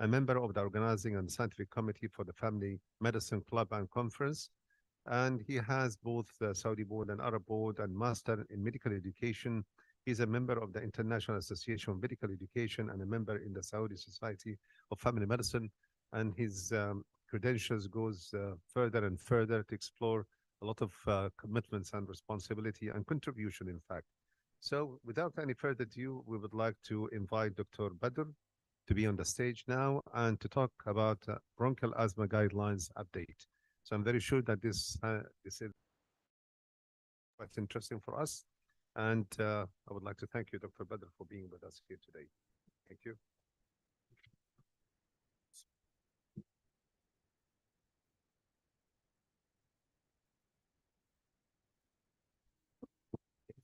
a member of the organizing and scientific committee for the Family Medicine Club and Conference. And he has both the Saudi board and Arab board and master in medical education. He's a member of the International Association of Medical Education and a member in the Saudi Society of Family Medicine. And his credentials goes further and further to explore a lot of commitments and responsibility and contribution, in fact. So without any further ado, we would like to invite Dr. Badr to be on the stage now and to talk about bronchial asthma guidelines update. So I'm very sure that this is quite interesting for us. And I would like to thank you, Dr. Badr, for being with us here today. Thank you.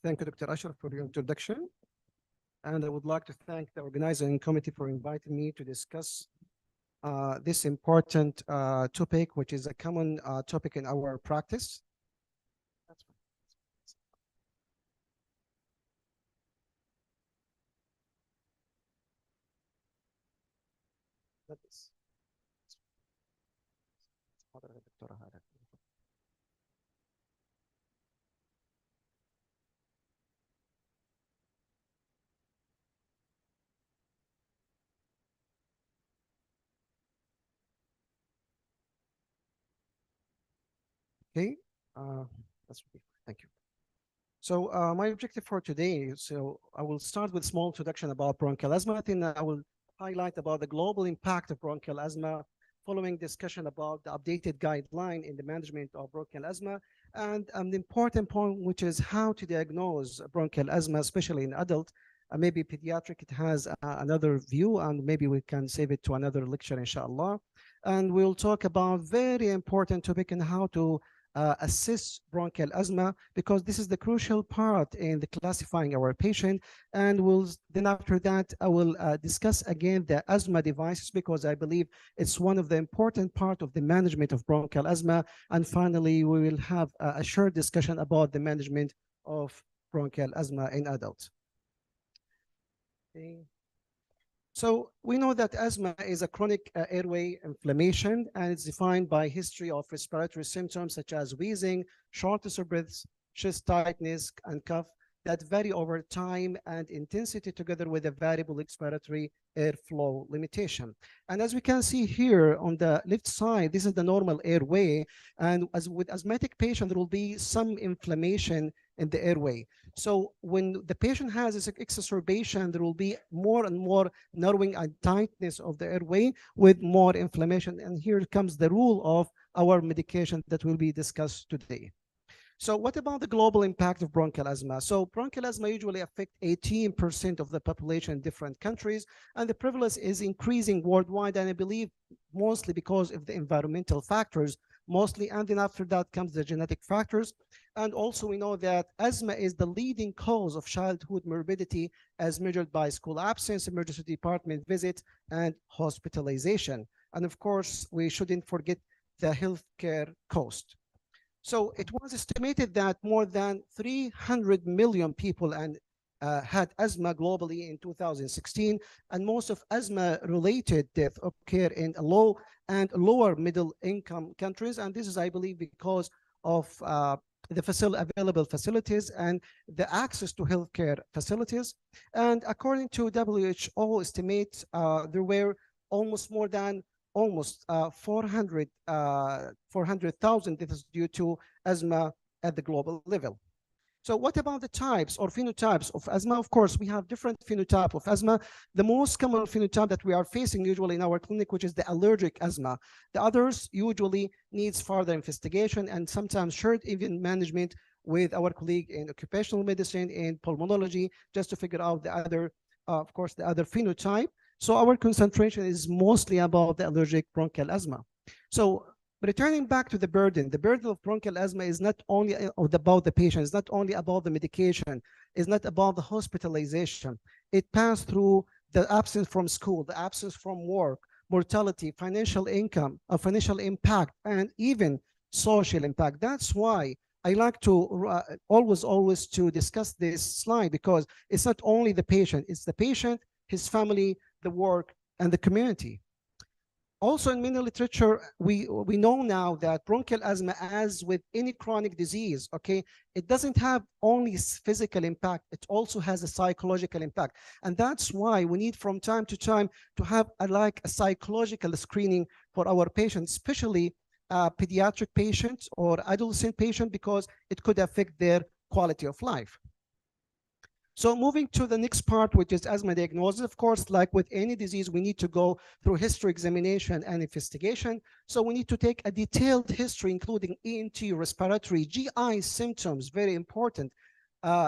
Thank you, Dr. Ashraf, for your introduction. And I would like to thank the organizing committee for inviting me to discuss this important topic, which is a common topic in our practice. That's fine. That is. Okay, that's okay. Thank you. So my objective for today, so I will start with small introduction about bronchial asthma, and I will highlight about the global impact of bronchial asthma, following discussion about the updated guideline in the management of bronchial asthma, and an important point, which is how to diagnose bronchial asthma, especially in adult. Maybe pediatric, it has another view, and maybe we can save it to another lecture, inshallah. And we'll talk about very important topic and how to assess bronchial asthma, because this is the crucial part in the classifying our patient. And then after that, I will discuss again the asthma devices, because I believe it's one of the important part of the management of bronchial asthma. And finally, we will have a short discussion about the management of bronchial asthma in adults. Okay. So we know that asthma is a chronic airway inflammation, and it's defined by history of respiratory symptoms such as wheezing, shortness of breath, chest tightness, and cough that vary over time and intensity, together with a variable expiratory airflow limitation. And as we can see here on the left side, this is the normal airway. And as with asthmatic patient, there will be some inflammation in the airway. So when the patient has this exacerbation, there will be more and more narrowing and tightness of the airway with more inflammation. And here comes the rule of our medication that will be discussed today. So what about the global impact of bronchial asthma? So bronchial asthma usually affect 18% of the population in different countries, and the prevalence is increasing worldwide, and I believe mostly because of the environmental factors, mostly, and then after that comes the genetic factors. And also we know that asthma is the leading cause of childhood morbidity as measured by school absence, emergency department visit, and hospitalization. And of course, we shouldn't forget the healthcare cost. So it was estimated that more than 300 million people had asthma globally in 2016, and most of asthma-related deaths occur in low and lower middle income countries. And this is, I believe, because of the available facilities and the access to healthcare facilities. And according to WHO estimates, there were almost 400,000 deaths due to asthma at the global level. So what about the types or phenotypes of asthma? Of course, we have different phenotype of asthma. The most common phenotype that we are facing usually in our clinic, which is the allergic asthma. The others usually needs further investigation and sometimes short even management with our colleague in occupational medicine and pulmonology, just to figure out the other, of course, the other phenotype. So our concentration is mostly about the allergic bronchial asthma. So returning back to the burden of bronchial asthma is not only about the patient, it's not only about the medication, it's not about the hospitalization. It passed through the absence from school, the absence from work, mortality, financial income, financial impact, and even social impact. That's why I like to always to discuss this slide, because it's not only the patient, it's the patient, his family, the work, and the community. Also, in many literature, we know now that bronchial asthma, as with any chronic disease, okay, it doesn't have only physical impact, it also has a psychological impact. And that's why we need from time to time to have like a psychological screening for our patients, especially pediatric patients or adolescent patients, because it could affect their quality of life. So moving to the next part, which is asthma diagnosis. Of course, like with any disease, we need to go through history examination and investigation. So we need to take a detailed history, including ENT, respiratory, GI symptoms, very important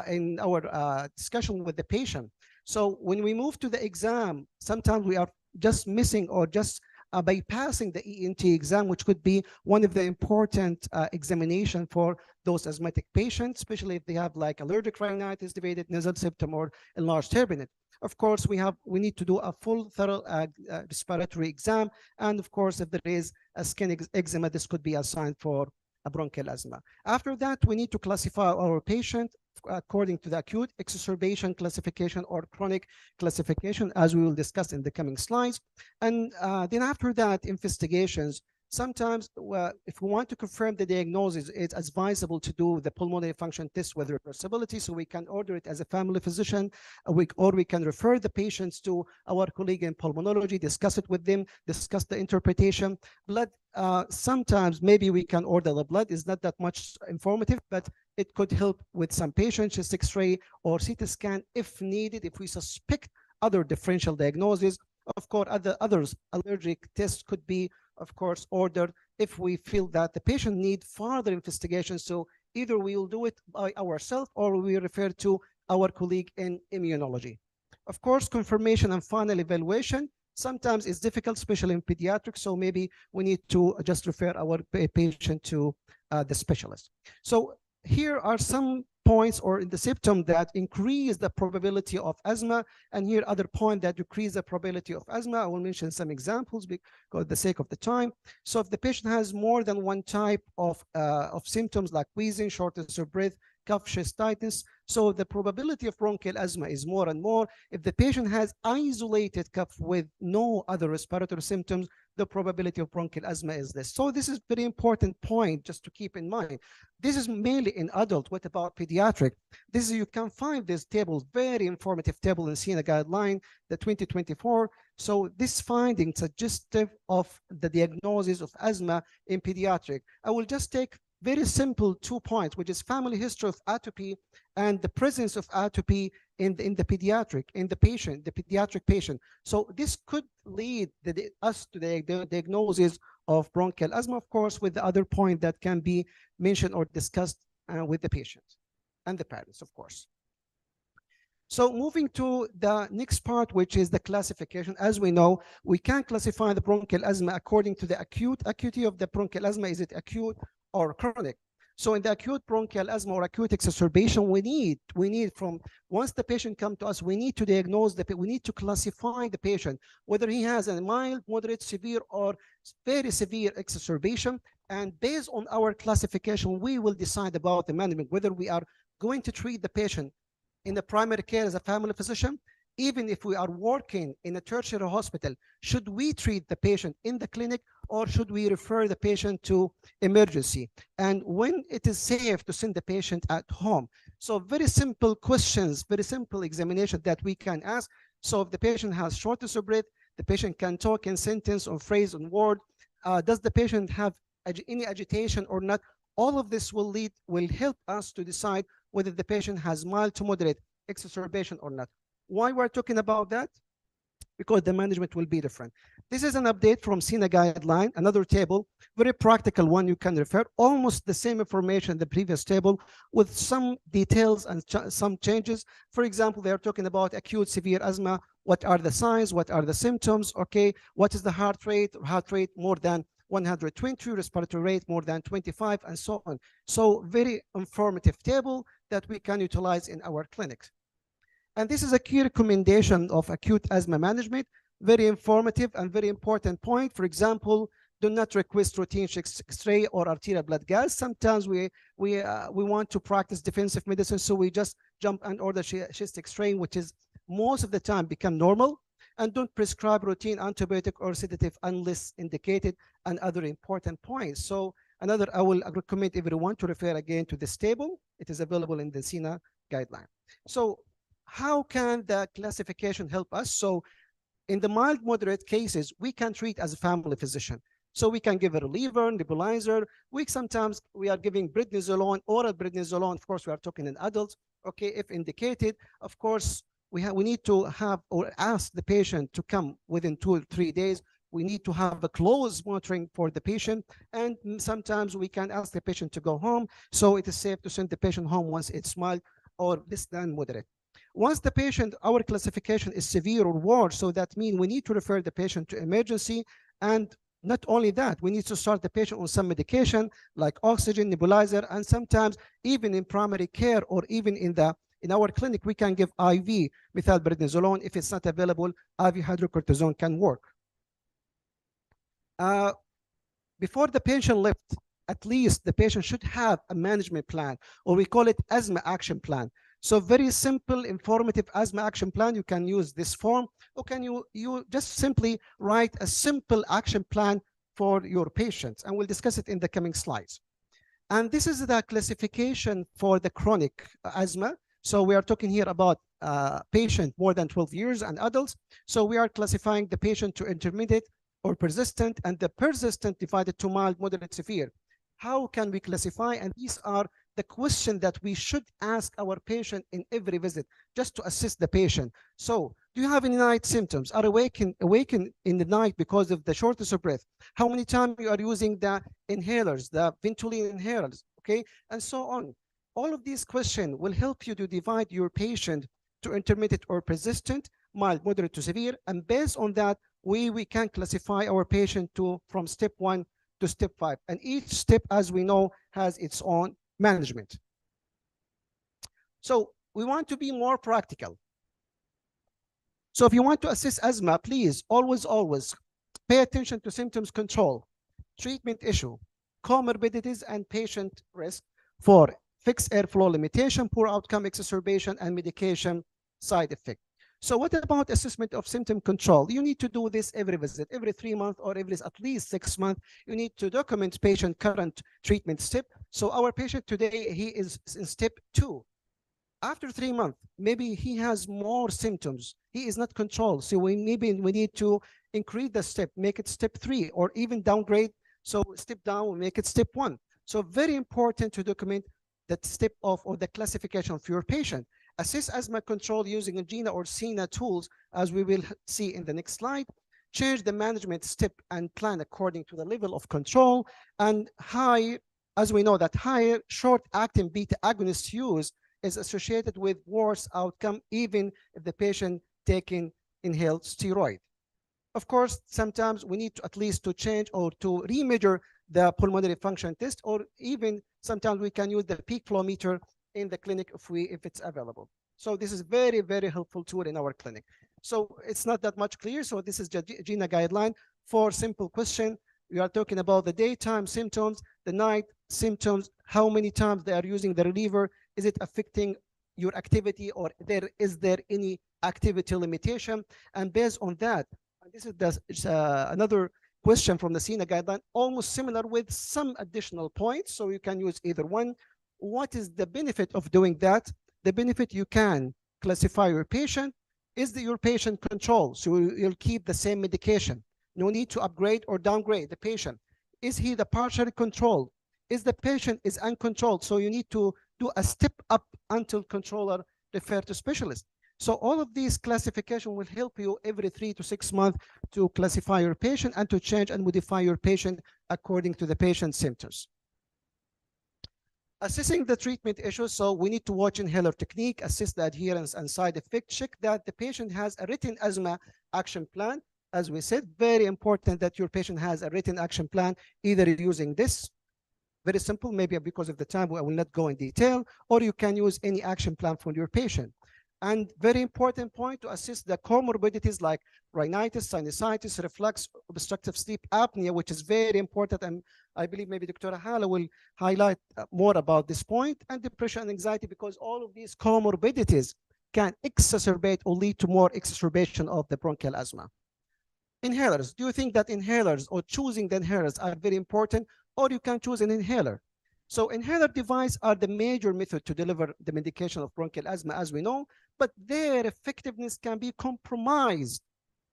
in our discussion with the patient. So when we move to the exam, sometimes we are just missing or just bypassing the ENT exam, which could be one of the important examination for those asthmatic patients, especially if they have like allergic rhinitis, deviated nasal septum, or enlarged turbinate. Of course, we need to do a full thorough respiratory exam, and of course, if there is a skin eczema, this could be a sign for a bronchial asthma. After that, we need to classify our patient according to the acute exacerbation classification or chronic classification, as we will discuss in the coming slides. And then after that, investigations. Sometimes, if we want to confirm the diagnosis, it's advisable to do the pulmonary function test with reversibility, so we can order it as a family physician, or we can refer the patients to our colleague in pulmonology, discuss it with them, discuss the interpretation. Blood, sometimes maybe we can order the blood. It's not that much informative, but it could help with some patients, chest X-ray or CT scan if needed, if we suspect other differential diagnoses. Of course, others allergic tests could be, of course, ordered if we feel that the patient need further investigation. So either we will do it by ourselves or we refer to our colleague in immunology. Of course, confirmation and final evaluation sometimes is difficult, especially in pediatrics. So maybe we need to just refer our patient to the specialist. So here are some points or in the symptom that increase the probability of asthma, and here other point that decrease the probability of asthma. I will mention some examples because for the sake of the time. So if the patient has more than one type of symptoms like wheezing, shortness of breath, cough, chest tightness, so the probability of bronchial asthma is more and more. If the patient has isolated cough with no other respiratory symptoms, the probability of bronchial asthma is less. So this is very important point just to keep in mind. This is mainly in adult. What about pediatric? This is, you can find this table, very informative table in SINA guideline, the 2024. So this finding suggestive of the diagnosis of asthma in pediatric. I will just take very simple 2 points, which is family history of atopy and the presence of atopy in the pediatric patient. So this could lead us to the diagnosis of bronchial asthma, of course, with the other point that can be mentioned or discussed with the patient and the parents, of course. So moving to the next part, which is the classification. As we know, we can classify the bronchial asthma according to the acuity of the bronchial asthma. Is it acute or chronic? So in the acute bronchial asthma or acute exacerbation, we need from once the patient come to us, we need to diagnose we need to classify the patient, whether he has a mild, moderate, severe, or very severe exacerbation. And based on our classification, we will decide about the management, whether we are going to treat the patient in the primary care as a family physician. Even if we are working in a tertiary hospital, should we treat the patient in the clinic or should we refer the patient to emergency? And when it is safe to send the patient at home? So very simple questions, very simple examination that we can ask. So if the patient has shortness of breath, the patient can talk in sentence or phrase or word. Does the patient have any agitation or not? All of this will help us to decide whether the patient has mild to moderate exacerbation or not. Why we're talking about that? Because the management will be different. This is an update from SINA guideline, another table, very practical one you can refer, almost the same information in the previous table with some details and some changes. For example, they are talking about acute severe asthma. What are the signs? What are the symptoms? Okay, what is the heart rate? Heart rate more than 120, respiratory rate more than 25, and so on. So very informative table that we can utilize in our clinics. And this is a key recommendation of acute asthma management, very informative and very important point. For example, do not request routine X-ray or arterial blood gas. Sometimes we want to practice defensive medicine, so we just jump and order chest X-ray, which is most of the time become normal. and don't prescribe routine antibiotic or sedative unless indicated, and other important points. So I will recommend everyone to refer again to this table. It is available in the SINA guideline. So how can the classification help us? So in the mild moderate cases, we can treat as a family physician. So we can give a reliever, nebulizer. Sometimes we are giving prednisolone, oral prednisolone. Of course, we are talking in adults. Okay, if indicated, of course, we need to have or ask the patient to come within 2 or 3 days. We need to have a close monitoring for the patient, and sometimes we can ask the patient to go home. So it is safe to send the patient home once it's mild or less than moderate. Once the patient, our classification is severe or worse, so that means we need to refer the patient to emergency. And not only that, we need to start the patient on some medication like oxygen, nebulizer, and sometimes even in primary care or even in our clinic, we can give IV methylprednisolone. If it's not available, IV hydrocortisone can work. Before the patient left, at least the patient should have a management plan, or we call it asthma action plan. So very simple, informative asthma action plan. You can use this form, or can you just simply write a simple action plan for your patients, and we'll discuss it in the coming slides. And this is the classification for the chronic asthma. So we are talking here about patient more than 12 years and adults. So we are classifying the patient to intermediate or persistent, and the persistent divided to mild, moderate, severe. How can we classify? And these are the question that we should ask our patient in every visit, just to assist the patient. So, do you have any night symptoms? Are awaken in the night because of the shortness of breath? How many times you are using the inhalers, the Ventolin inhalers, okay, and so on. All of these questions will help you to divide your patient to intermediate or persistent, mild, moderate to severe, and based on that, we can classify our patient from step 1 to step 5. And each step, as we know, has its own management. So we want to be more practical. So if you want to assess asthma, please always pay attention to symptoms control, treatment issue, comorbidities, and patient risk for fixed airflow limitation, poor outcome, exacerbation, and medication side effect. So what about assessment of symptom control? You need to do this every visit, every 3 months or every at least 6 months. You need to document patient current treatment step. So our patient today, he is in step 2. After 3 months, maybe he has more symptoms. He is not controlled. So we need to increase the step, make it step 3, or even downgrade. So step down, we make it step 1. So very important to document that step of or the classification of your patient. Assess asthma control using GINA or SINA tools, as we will see in the next slide. Change the management step and plan according to the level of control. And as we know that higher short-acting beta agonist use is associated with worse outcome, even if the patient taking inhaled steroid. Of course, sometimes we need to at least to change or to remeasure the pulmonary function test, or even sometimes we can use the peak flow meter in the clinic if it's available. So this is very, very helpful tool in our clinic. So it's not that much clear. So this is GINA guideline for simple question. We are talking about the daytime symptoms, the night symptoms, how many times they are using the reliever, is it affecting your activity, or is there any activity limitation? And based on that, and this is another question from the SINA guideline, almost similar with some additional points. So you can use either one. What is the benefit of doing that? The benefit, you can classify your patient. Is your patient controlled? So you'll keep the same medication. No need to upgrade or downgrade the patient. Is he the partially controlled? Is the patient is uncontrolled? So you need to do a step up until controller refer to specialist. So all of these classification will help you every 3 to 6 months to classify your patient and to change and modify your patient according to the patient's symptoms. Assessing the treatment issues, so we need to watch inhaler technique, assess the adherence and side effect, check that the patient has a written asthma action plan. As we said, very important that your patient has a written action plan, either using this, very simple, maybe because of the time I will not go in detail, or you can use any action plan for your patient. And very important point, to assess the comorbidities like rhinitis, sinusitis, reflux, obstructive sleep apnea, which is very important. And I believe maybe Dr. Hala will highlight more about this point, and depression and anxiety, because all of these comorbidities can exacerbate or lead to more exacerbation of the bronchial asthma. Inhalers, do you think that inhalers or choosing the inhalers are very important, or you can choose an inhaler? So inhaler devices are the major method to deliver the medication of bronchial asthma, as we know, but their effectiveness can be compromised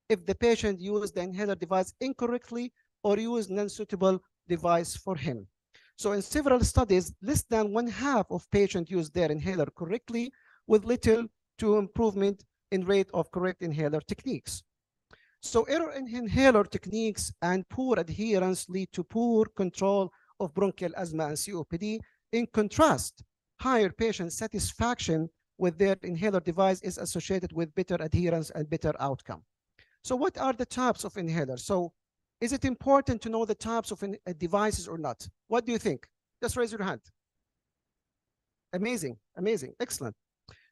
if the patient used the inhaler device incorrectly or used non-suitable device for him. So in several studies, less than one half of patients use their inhaler correctly with little to improvement in rate of correct inhaler techniques. So error in inhaler techniques and poor adherence lead to poor control of bronchial asthma and COPD. In contrast, higher patient satisfaction with their inhaler device is associated with better adherence and better outcome. So what are the types of inhalers? So is it important to know the types of devices or not? What do you think? Just raise your hand. Amazing, amazing, excellent.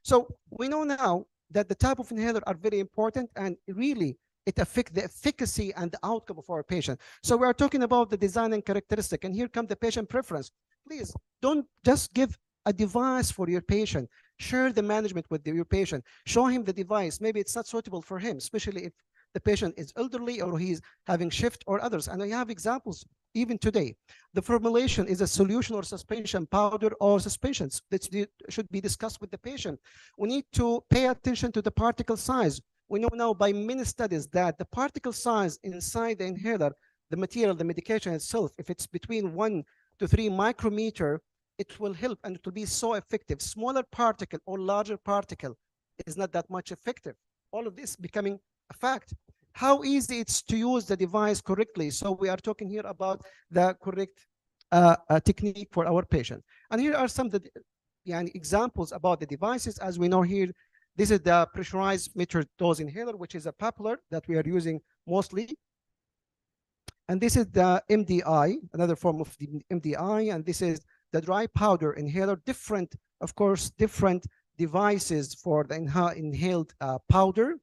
So we know now that the type of inhaler are very important, and really it affects the efficacy and the outcome of our patient. So we are talking about the design and characteristic, and here comes the patient preference. Please don't just give a device for your patient. Share the management with your patient. Show him the device. Maybe it's not suitable for him, especially if the patient is elderly or he's having shift or others. And I have examples even today. The formulation is a solution or suspension, powder or suspensions that should be discussed with the patient. We need to pay attention to the particle size. We know now by many studies that the particle size inside the inhaler, the material, the medication itself, if it's between 1 to 3 micrometer, it will help and it will be so effective. Smaller particle or larger particle is not that much effective. All of this becoming a fact. How easy it's to use the device correctly. So we are talking here about the correct technique for our patient. And here are some examples about the devices. As we know here, this is the pressurized metered dose inhaler, which is a popular that we are using mostly. And this is the MDI, another form of the MDI, and this is the dry powder inhaler. Different, of course, different devices for the inhaled powder.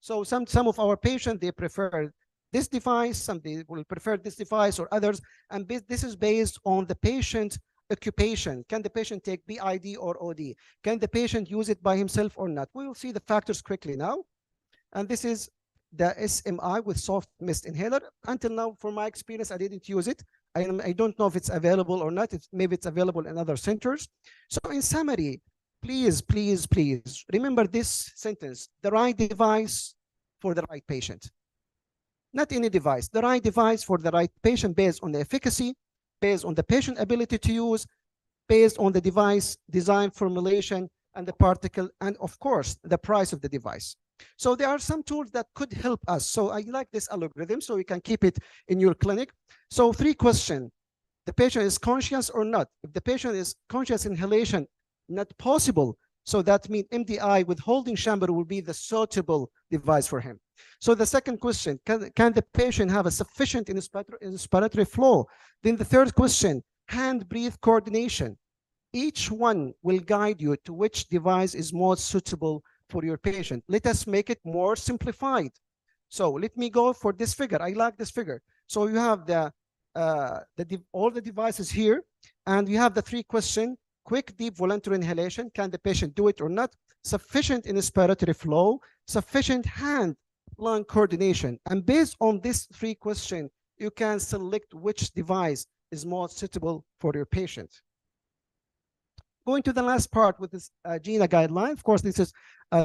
So some of our patients, they prefer this device, some they will prefer this device or others, and this is based on the patient occupation. Can the patient take BID or OD? Can the patient use it by himself or not? We will see the factors quickly now. And this is the SMI with soft mist inhaler. Until now, from my experience, I didn't use it. I don't know if it's available or not. Maybe it's available in other centers. So in summary, please, please, please remember this sentence: the right device for the right patient. Not any device, the right device for the right patient based on the efficacy, based on the patient ability to use, based on the device design formulation and the particle, and of course, the price of the device. So there are some tools that could help us. So I like this algorithm so you can keep it in your clinic. So 3 questions. The patient is conscious or not? If the patient is conscious, inhalation not possible. So that means MDI with holding chamber will be the suitable device for him. So the second question, can the patient have a sufficient inspiratory flow? Then the third question, hand-breath coordination. Each one will guide you to which device is most suitable for your patient. Let us make it more simplified. So let me go for this figure. I like this figure. So you have all the devices here, and you have the 3 questions. Quick, deep voluntary inhalation. Can the patient do it or not? Sufficient inspiratory flow, sufficient hand-lung coordination. And based on these 3 questions, you can select which device is most suitable for your patient. Going to the last part with this GINA guideline. Of course, this is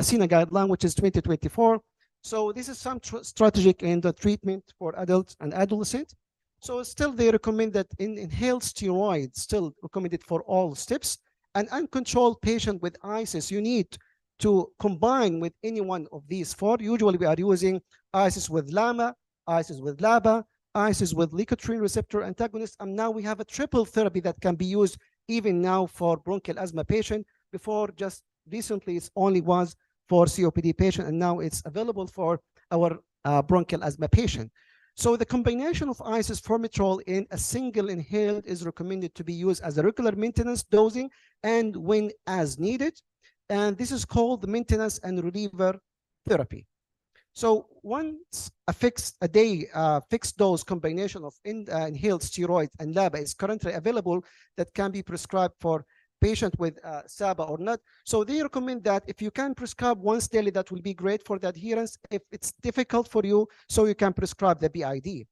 SINA guideline, which is 2024. So this is some strategic in the treatment for adults and adolescents. So still they recommend that inhaled steroids still recommended for all steps. An uncontrolled patient with ISIS, you need to combine with any one of these 4. Usually we are using ISIS with LAMA, ISIS with LABA, ISIS with leukotriene receptor antagonist, and now we have a triple therapy that can be used even now for bronchial asthma patient. Before, just recently, it only was for COPD patient, and now it's available for our bronchial asthma patient. So the combination of ISIS formoterol in a single inhaled is recommended to be used as a regular maintenance dosing and when as needed. And this is called the maintenance and reliever therapy. So once a fixed dose combination of inhaled steroids and LABA is currently available that can be prescribed for patient with SABA or not. So they recommend that if you can prescribe once daily, that will be great for the adherence. If it's difficult for you, so you can prescribe the BID.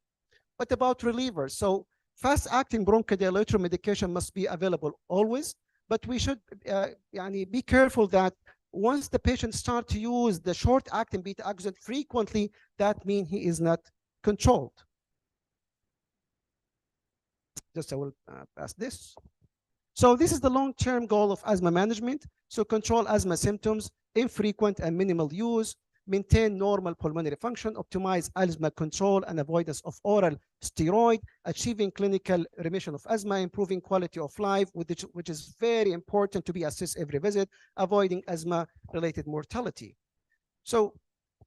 What about relievers? So fast-acting bronchodilator medication must be available always, but we should be careful that once the patient start to use the short-acting beta-agonist frequently, that means he is not controlled. Just I will pass this. So this is the long-term goal of asthma management. So control asthma symptoms, infrequent and minimal use, maintain normal pulmonary function, optimize asthma control and avoidance of oral steroid, achieving clinical remission of asthma, improving quality of life, which is very important to be assessed every visit, avoiding asthma-related mortality. So,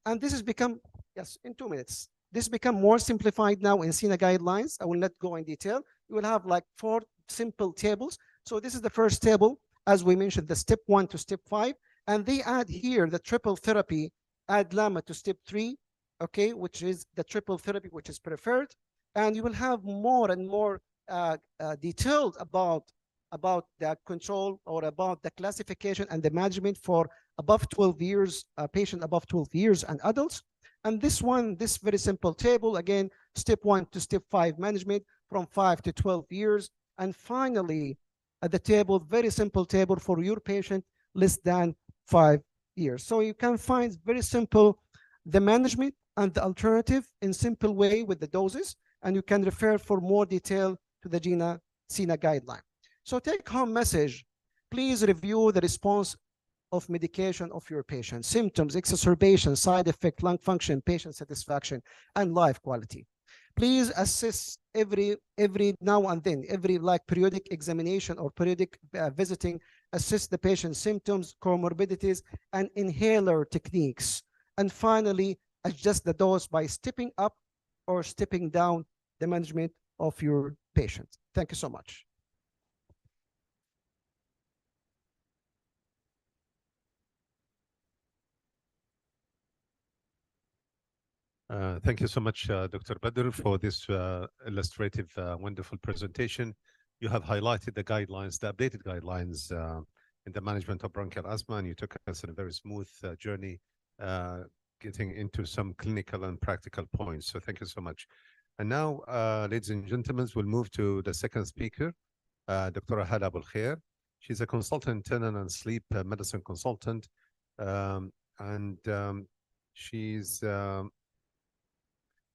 and this has become, yes, in 2 minutes. This become more simplified now in SINA guidelines. I will not go in detail. You will have like 4 simple tables. So this is the first table, as we mentioned, the step 1 to step 5, and they add here the triple therapy, add LAMA to step 3, okay, which is the triple therapy, which is preferred, and you will have more and more detailed about the control or about the classification and the management for above 12 years, patient above 12 years and adults. And this one, this very simple table, again, step 1 to step 5 management from 5 to 12 years. And finally, at the table, very simple table for your patient less than 5 years. So you can find very simple the management and the alternative in simple way with the doses, and you can refer for more detail to the SINA guideline. So take home message, please review the response of medication of your patient, symptoms, exacerbation, side effect, lung function, patient satisfaction, and life quality. Please assess every now and then, every like periodic examination or periodic visiting, assess the patient's symptoms, comorbidities, and inhaler techniques. And finally, adjust the dose by stepping up or stepping down the management of your patient. Thank you so much. Thank you so much, Dr. Badr, for this illustrative, wonderful presentation. You have highlighted the guidelines, the updated guidelines in the management of bronchial asthma, and you took us on a very smooth journey, getting into some clinical and practical points. So thank you so much. And now, ladies and gentlemen, we'll move to the second speaker, Dr. Hala Abul Khair. She's a consultant, internal and sleep medicine consultant,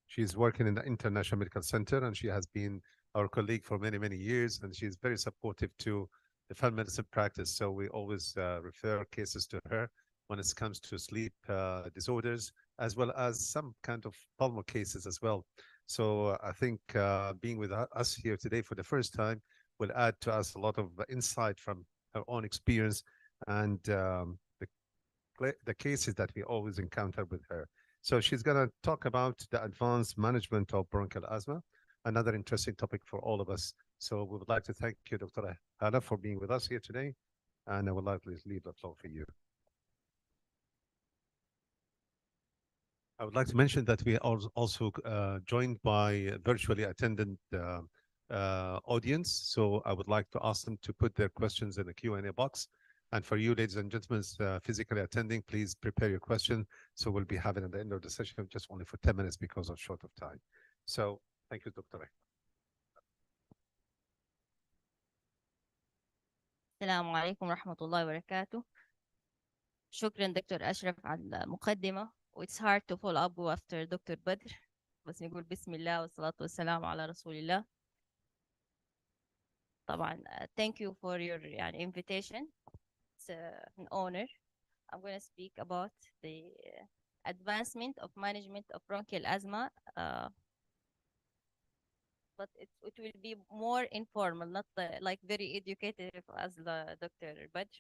she's working in the International Medical Center, and she has been our colleague for many, many years, and she's very supportive to the family medicine practice. So we always refer cases to her when it comes to sleep disorders, as well as some kind of pulmonary cases as well. So I think being with us here today for the first time will add to us a lot of insight from her own experience and the cases that we always encounter with her. So she's going to talk about the advanced management of bronchial asthma, another interesting topic for all of us. So we would like to thank you, Dr. Hala, for being with us here today. And I would like to leave the floor for you. I would like to mention that we are also joined by virtually attendant audience. So I would like to ask them to put their questions in the Q&A box. And for you, ladies and gentlemen, physically attending, please prepare your question. So we'll be having at the end of the session just only for 10 minutes because of short of time. So thank you, Dr. السلام عليكم ورحمة الله وبركاته. شكرا دكتور أشرف على المقدمة. It's hard to follow up after Dr. بدر. بس نقول بسم الله والصلاة والسلام على رسول الله. طبعا thank you for your invitation. It's an honor. I'm going to speak about the advancement of management of bronchial asthma, but it will be more informal, not like very educative as the Dr. Badr.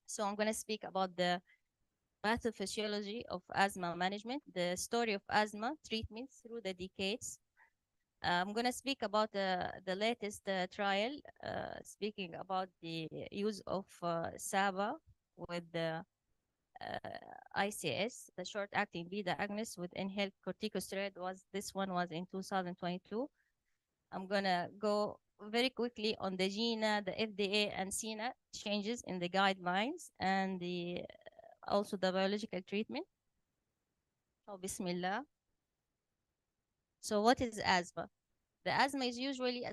So I'm going to speak about the pathophysiology of asthma management, the story of asthma treatment through the decades. I'm going to speak about the latest trial, speaking about the use of SABA with the ICS, the short-acting beta agonist with inhaled corticosteroid. This one was in 2022. I'm going to go very quickly on the GINA, the FDA, and SINA changes in the guidelines and also the biological treatment. Oh, Bismillah. So what is asthma? The asthma is usually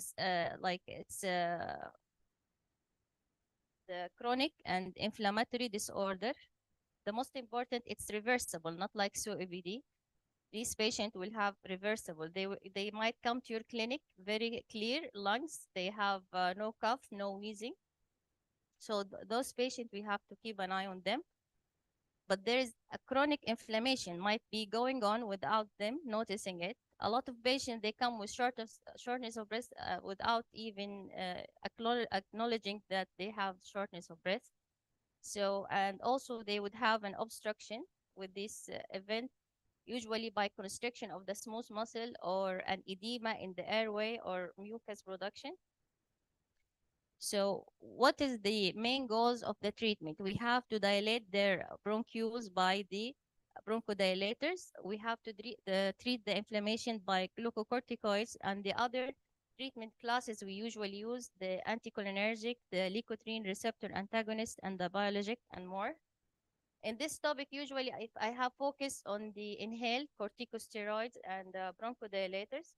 like it's the chronic and inflammatory disorder. The most important, it's reversible, not like COPD. These patients will have reversible. They might come to your clinic very clear lungs. They have no cough, no wheezing. So those patients, we have to keep an eye on them. But there is a chronic inflammation might be going on without them noticing it. A lot of patients, they come with shortness of breath without even acknowledging that they have shortness of breath. So, and also they would have an obstruction with this event, usually by constriction of the smooth muscle or an edema in the airway or mucus production. So what is the main goals of the treatment? We have to dilate their bronchioles by the bronchodilators. We have to treat the inflammation by glucocorticoids, and the other treatment classes we usually use, the anticholinergic, the leukotriene receptor antagonist, and the biologic, and more. In this topic, usually if I have focused on the inhaled corticosteroids and bronchodilators.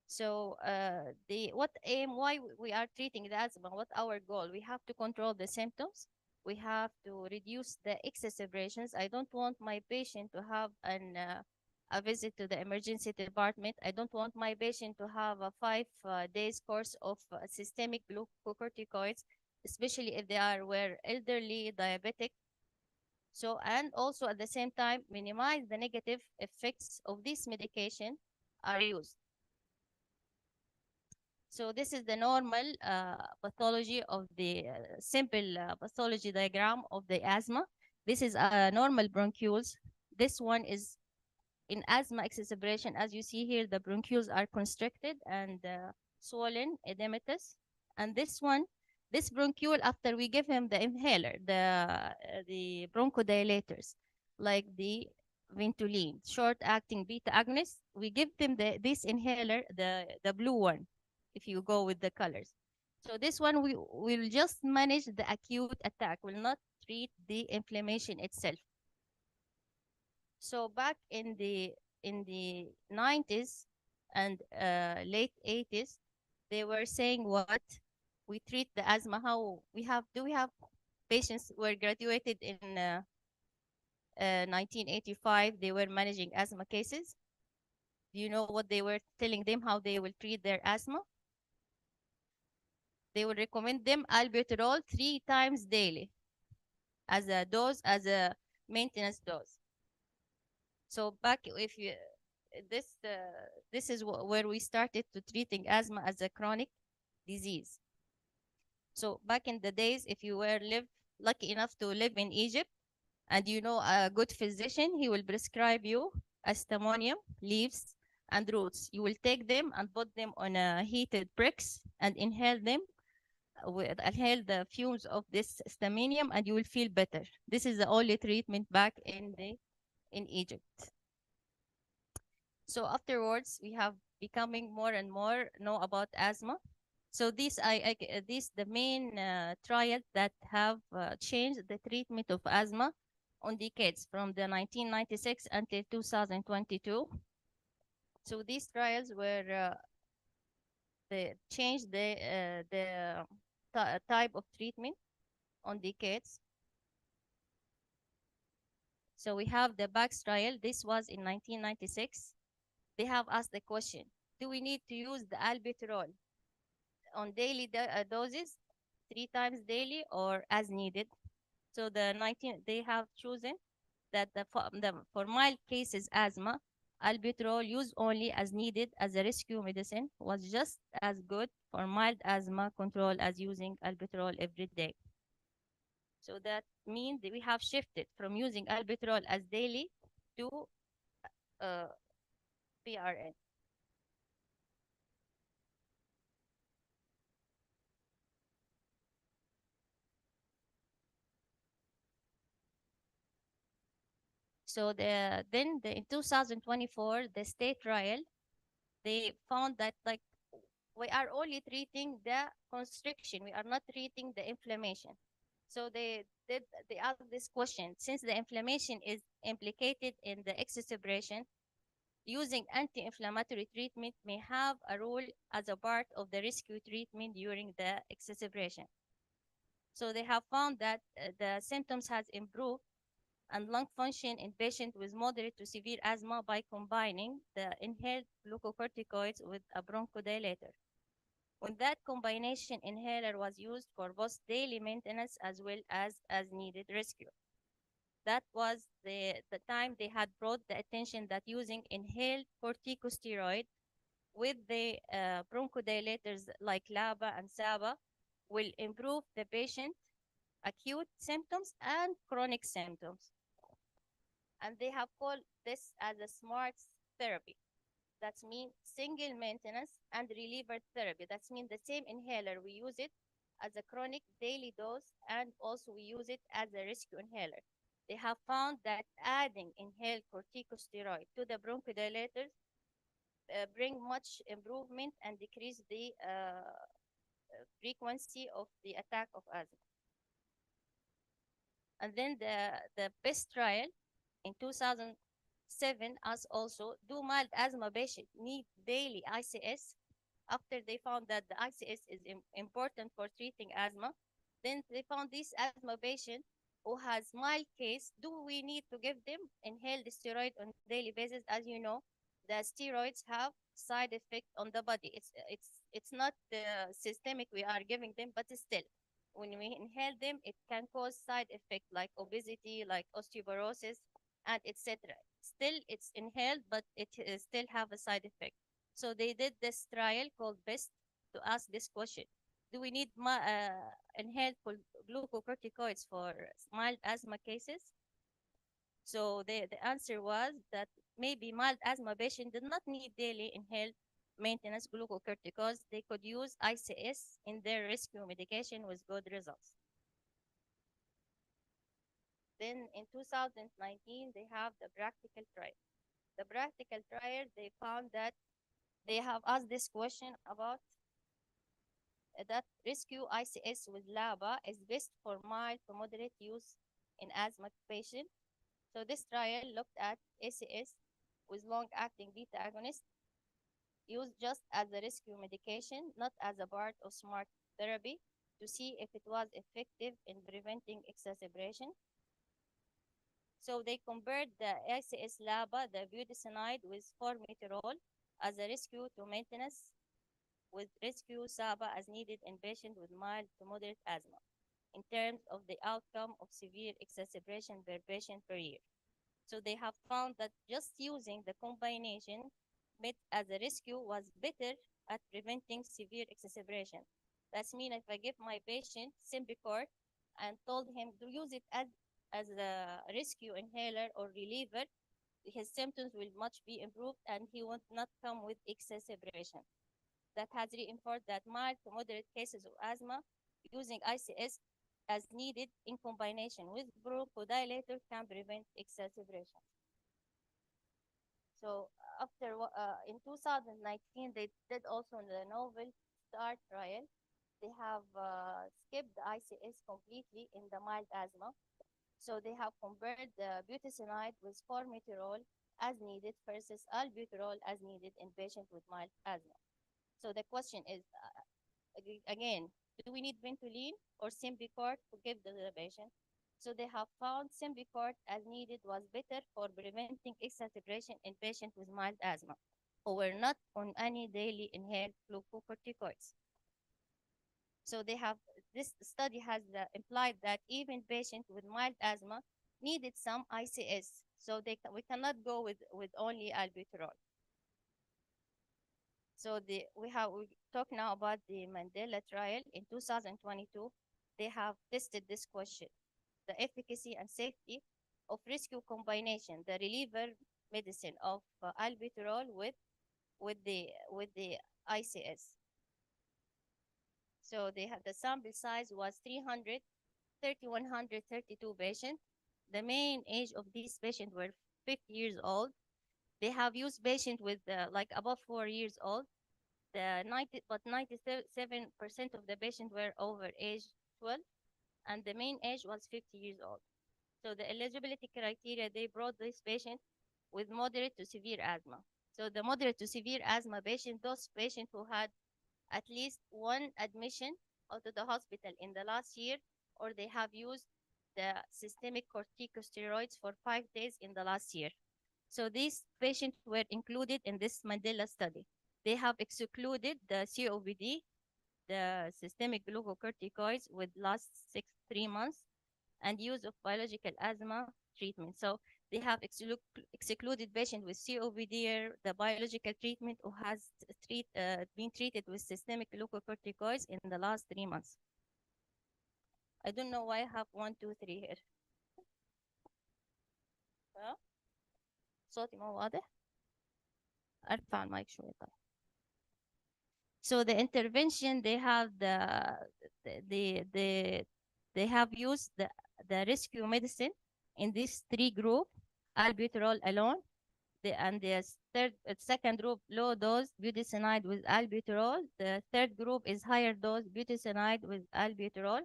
So why we are treating the asthma, what our goal? We have to control the symptoms. We have to reduce the excess abrasions. I don't want my patient to have a visit to the emergency department. I don't want my patient to have a 5 days course of systemic glucocorticoids, especially if were elderly, diabetic. So, and also at the same time, minimize the negative effects of this medication are used. So this is the normal pathology of the simple pathology diagram of the asthma. This is normal bronchioles. This one is in asthma exacerbation. As you see here, the bronchioles are constricted and swollen, edematous. And this one, this bronchiole, after we give him the inhaler, the bronchodilators, like the Ventolin, short-acting beta agonist, we give them this inhaler, the blue one, if you go with the colors. So this one, we will just manage the acute attack, will not treat the inflammation itself. So back in the 90s and late 80s, they were saying what we treat the asthma, how we have, do we have patients who were graduated in 1985, they were managing asthma cases. Do you know what they were telling them, how they will treat their asthma? They will recommend them albuterol 3 times daily as a dose, as a maintenance dose. So back, if you, this is where we started to treating asthma as a chronic disease. So back in the days, if you were lucky enough to live in Egypt, and you know a good physician, he will prescribe you astamonium leaves and roots. You will take them and put them on a heated bricks and inhale them. Inhale the fumes of this astamonium, and you will feel better. This is the only treatment back in Egypt. So afterwards, we have becoming more and more know about asthma. So these the main trials that have changed the treatment of asthma on decades from the 1996 until 2022. So these trials were they changed the type of treatment on decades. So we have the BAX trial. This was in 1996. They have asked the question, do we need to use the albuterol on daily doses, 3 times daily or as needed? So they have chosen that for mild cases asthma, albuterol used only as needed as a rescue medicine was just as good for mild asthma control as using albuterol every day. So that means that we have shifted from using albuterol as daily to PRN. So in 2024, the state trial, they found that like we are only treating the constriction. We are not treating the inflammation. So they ask this question: since the inflammation is implicated in the exacerbation, using anti-inflammatory treatment may have a role as a part of the rescue treatment during the exacerbation. So they have found that the symptoms has improved and lung function in patients with moderate to severe asthma by combining the inhaled glucocorticoids with a bronchodilator. When that combination inhaler was used for both daily maintenance as well as needed rescue. That was the time they had brought the attention that using inhaled corticosteroid with the bronchodilators like LABA and SABA will improve the patient acute symptoms and chronic symptoms. And they have called this as a smart therapy. That means single maintenance and reliever therapy. That means the same inhaler, we use it as a chronic daily dose, and also we use it as a rescue inhaler. They have found that adding inhaled corticosteroid to the bronchodilators bring much improvement and decrease the frequency of the attack of asthma. And then the best trial in 2007 as also, do mild asthma patients need daily ICS? After they found that the ICS is important for treating asthma, then they found this asthma patient who has mild case, do we need to give them inhaled steroid on daily basis? As you know, the steroids have side effect on the body. It's not systemic we are giving them, but still, when we inhale them, it can cause side effect like obesity, like osteoporosis, and etc. Still, it's inhaled, but it still have a side effect. So they did this trial called BEST to ask this question: do we need inhaled glucocorticoids for mild asthma cases? So the answer was that maybe mild asthma patients did not need daily inhaled maintenance glucocorticoids. They could use ICS in their rescue medication with good results. Then in 2019, they have the practical trial. The practical trial, they found that they have asked this question about that rescue ICS with LABA is best for mild to moderate use in asthma patients. So this trial looked at ACS with long-acting beta agonist used just as a rescue medication, not as a part of SMART therapy, to see if it was effective in preventing exacerbation. So they compared the ACS LABA, the budesonide, with formoterol as a rescue to maintenance with rescue SABA as needed in patients with mild to moderate asthma in terms of the outcome of severe exacerbation per patient per year. So they have found that just using the combination met as a rescue was better at preventing severe exacerbation. That means if I give my patient Symbicort and told him to use it as a rescue inhaler or reliever, his symptoms will much be improved and he will not come with exacerbation. That has reinforced that mild to moderate cases of asthma using ICS as needed in combination with bronchodilator can prevent exacerbation. So after in 2019, they did also the novel STAR trial. They have skipped the ICS completely in the mild asthma. So they have compared the budesonide with formoterol as needed versus albuterol as needed in patients with mild asthma. So the question is, again, do we need Ventolin or Symbicort to give the patient? So they have found Symbicort as needed was better for preventing exacerbation in patients with mild asthma who were not on any daily inhaled glucocorticoids. So they have, this study has implied that even patients with mild asthma needed some ICS. So we cannot go with only albuterol. So we talk now about the Mandela trial in 2022. They have tested this question: the efficacy and safety of rescue combination, the reliever medicine of albuterol with the ICS. So they have, the sample size was 132 patients. The main age of these patients were 50 years old. They have used patients with like above 4 years old. but 97% of the patients were over age 12, and the mean age was 50 years old. So the eligibility criteria, they brought this patient with moderate to severe asthma. So the moderate to severe asthma patient, those patients who had at least one admission out of the hospital in the last year, or they have used the systemic corticosteroids for 5 days in the last year. So these patients were included in this Mandela study. They have excluded the COPD, the systemic glucocorticoids with last 3 months, and use of biological asthma treatment. So they have excluded patients with COPD or the biological treatment who has been treated with systemic glucocorticoids in the last 3 months. I don't know why I have 1, 2, 3 here. صوتي مو واضح؟ أرفع المايك شوي طيب. So the intervention, they have they have used the rescue medicine in these 3 groups: albuterol alone, and the second group low dose budesonide with albuterol. The third group is higher dose budesonide with albuterol.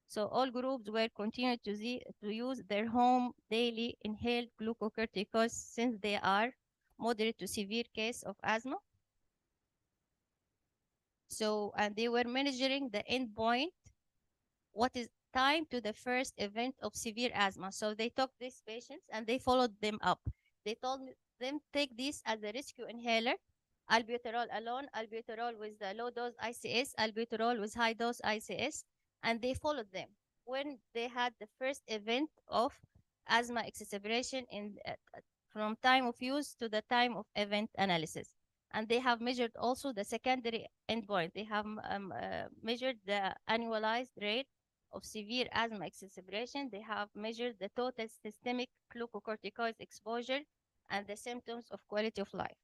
So all groups were continued to use their home daily inhaled glucocorticoids since they are moderate to severe case of asthma. So, and they were measuring the endpoint, what is time to the first event of severe asthma. So they took these patients and they followed them up. They told them take this as a rescue inhaler, albuterol alone, albuterol with the low dose ICS, albuterol with high dose ICS, and they followed them when they had the first event of asthma exacerbation from time of use to the time of event analysis. And they have measured also the secondary endpoint. They have measured the annualized rate of severe asthma exacerbation. They have measured the total systemic glucocorticoid exposure and the symptoms of quality of life.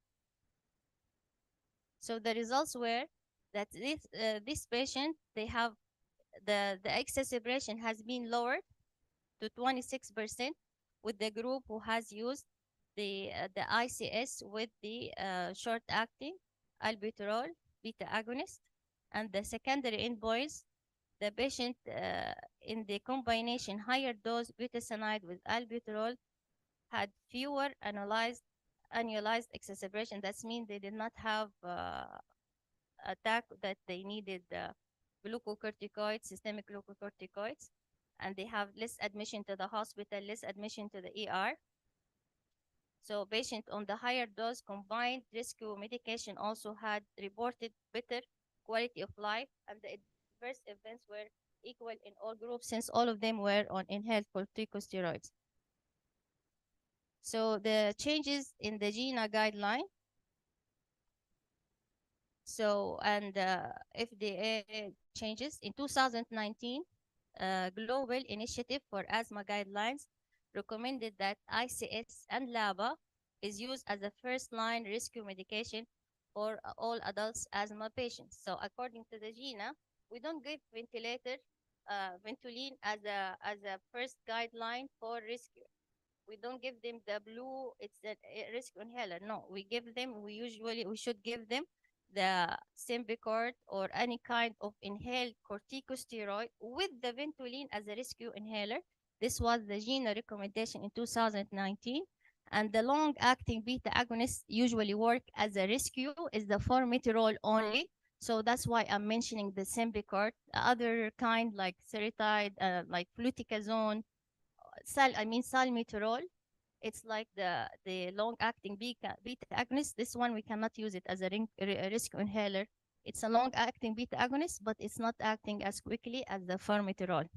So the results were that this patient, they have the exacerbation has been lowered to 26% with the group who has used the ICS with the short-acting albuterol beta agonist, and the secondary endpoints, the patient in the combination higher dose budesonide with albuterol had fewer annualized exacerbation. That means they did not have attack that they needed glucocorticoids, systemic glucocorticoids, and they have less admission to the hospital, less admission to the ER. So patients on the higher dose combined rescue medication also had reported better quality of life, and the adverse events were equal in all groups since all of them were on inhaled corticosteroids. So the changes in the GINA guideline. So, and FDA changes in 2019, Global Initiative for Asthma Guidelines recommended that ICS and LABA is used as a first-line rescue medication for all adults asthma patients. So according to the GINA, we don't give Ventolin as a first guideline for rescue. We don't give them the blue, it's a rescue inhaler. No, we should give them the Symbicort or any kind of inhaled corticosteroid with the Ventolin as a rescue inhaler. This was the GINA recommendation in 2019. And the long-acting beta agonists usually work as a rescue is the formoterol only. So that's why I'm mentioning the Symbicort. Other kind like Seretide, like fluticasone, salmeterol. It's like the long-acting beta agonist. This one, we cannot use it as a rescue inhaler. It's a long-acting beta agonist, but it's not acting as quickly as the formoterol.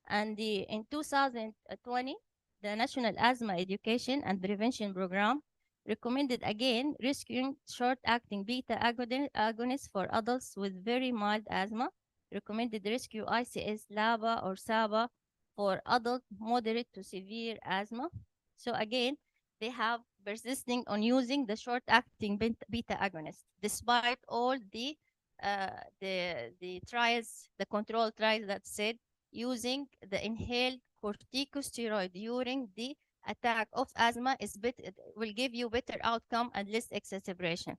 And in 2020, the National Asthma Education and Prevention Program recommended again rescuing short-acting beta agonists for adults with very mild asthma. Recommended rescue ICS, LABA, or SABA for adult moderate to severe asthma. So again, they have persisting on using the short-acting beta agonist, despite all the trials, the control trials that said using the inhaled corticosteroid during the attack of asthma will give you better outcome and less exacerbation.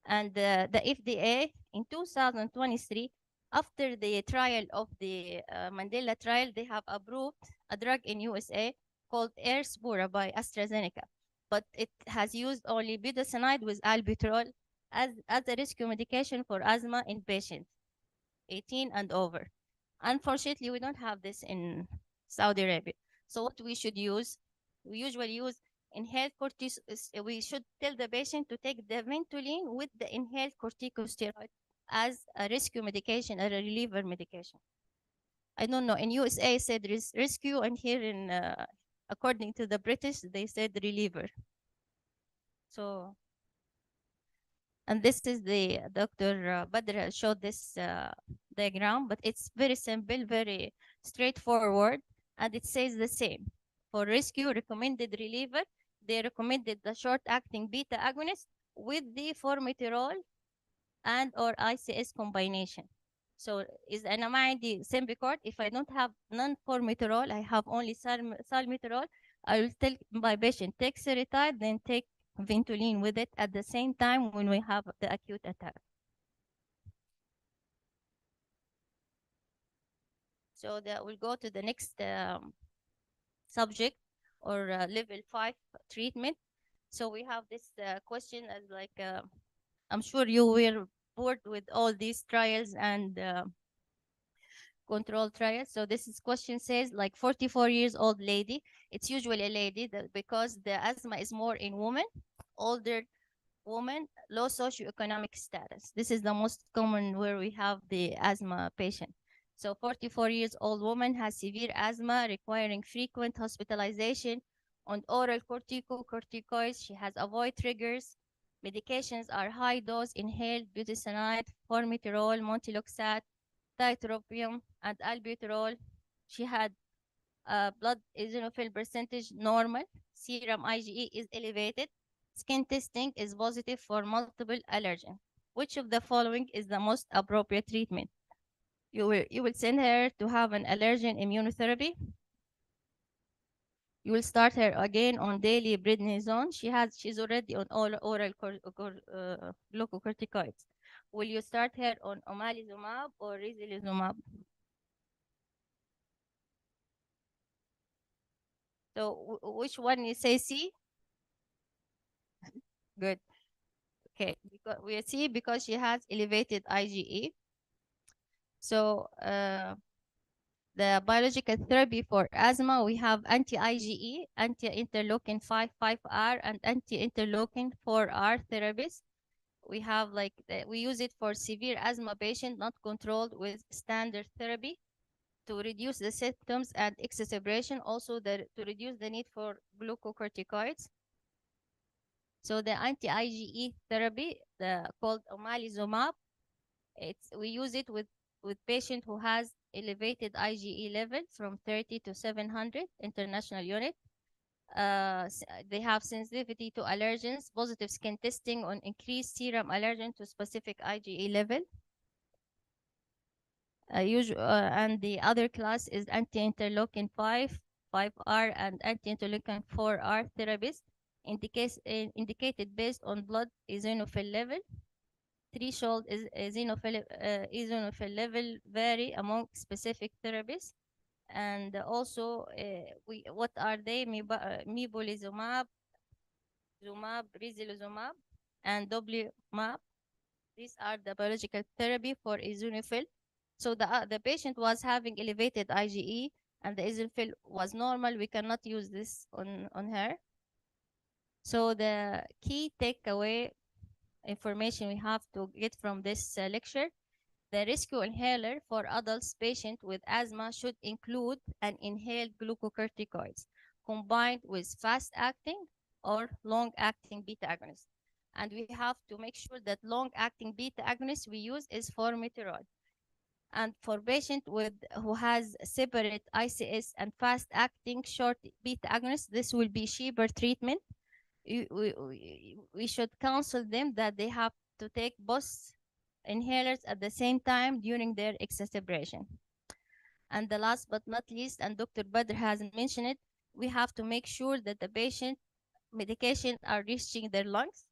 And the FDA in 2023, after the trial of the Mandela trial, they have approved a drug in USA called Airspora by AstraZeneca, but it has used only budesonide with albuterol as a rescue medication for asthma in patients 18 and over. Unfortunately, we don't have this in Saudi Arabia. So what we should use, we usually use inhaled corticosteroid. We should tell the patient to take the Ventolin with the inhaled corticosteroid as a rescue medication or a reliever medication. I don't know. In USA, said rescue, and here in, according to the British, they said reliever. So, and this is the Dr. Badr showed this diagram, but it's very simple, very straightforward, and it says the same. For rescue recommended reliever, they recommended the short-acting beta agonist with the formoterol and or ICS combination. So is anamide Symbicort. If I don't have non-formoterol, I have only salmeterol, I will tell my patient, take Seretide, then take Ventolin with it at the same time when we have the acute attack. So that we'll go to the next subject or level 5 treatment. So we have this question as like, I'm sure you were bored with all these trials and control trials. So this is question says like 44 years old lady. It's usually a lady that because the asthma is more in women, older woman, low socioeconomic status. This is the most common where we have the asthma patient. So 44 years old woman has severe asthma requiring frequent hospitalization on oral corticosteroids. She has avoid triggers. Medications are high dose inhaled budesonide, formoterol, montelukast, tiotropium, and albuterol. She had blood eosinophil percentage normal. Serum IgE is elevated. Skin testing is positive for multiple allergens. Which of the following is the most appropriate treatment? You will send her to have an allergen immunotherapy. You will start her again on daily prednisone. She's already on oral glucocorticoids. Will you start her on omalizumab or risarizumab? So which one you say C? Good. Okay, because we see because she has elevated IgE. So the biological therapy for asthma, we have anti-IgE, anti-interleukin 5R, and anti-interleukin 4R therapies. We have like, we use it for severe asthma patient not controlled with standard therapy to reduce the symptoms and exacerbation, also to reduce the need for glucocorticoids. So the anti-IgE therapy, called omalizumab, we use it with patient who has elevated IgE level from 30 to 700 international unit. They have sensitivity to allergens, positive skin testing on increased serum allergen to specific IgE level. And the other class is anti-interleukin 5R, and anti-interleukin 4R therapies indicated based on blood eosinophil level. Threshold is eosinophil level vary among specific therapies. And also, what are they? Mebolizumab, zumab, rizilizumab, and doblumab. These are the biological therapy for eosinophil. So the patient was having elevated IgE and the eosinophil was normal. We cannot use this on her. So the key takeaway information we have to get from this lecture: the rescue inhaler for adults patient with asthma should include an inhaled glucocorticoids combined with fast-acting or long-acting beta agonist. And we have to make sure that long-acting beta agonist we use is formoterol. And for patient who has separate ICS and fast-acting short beta agonist, this will be cheaper treatment. We should counsel them that they have to take both inhalers at the same time during their exacerbation. And the last but not least, and Dr. Badr has mentioned it, we have to make sure that the patient medication are reaching their lungs,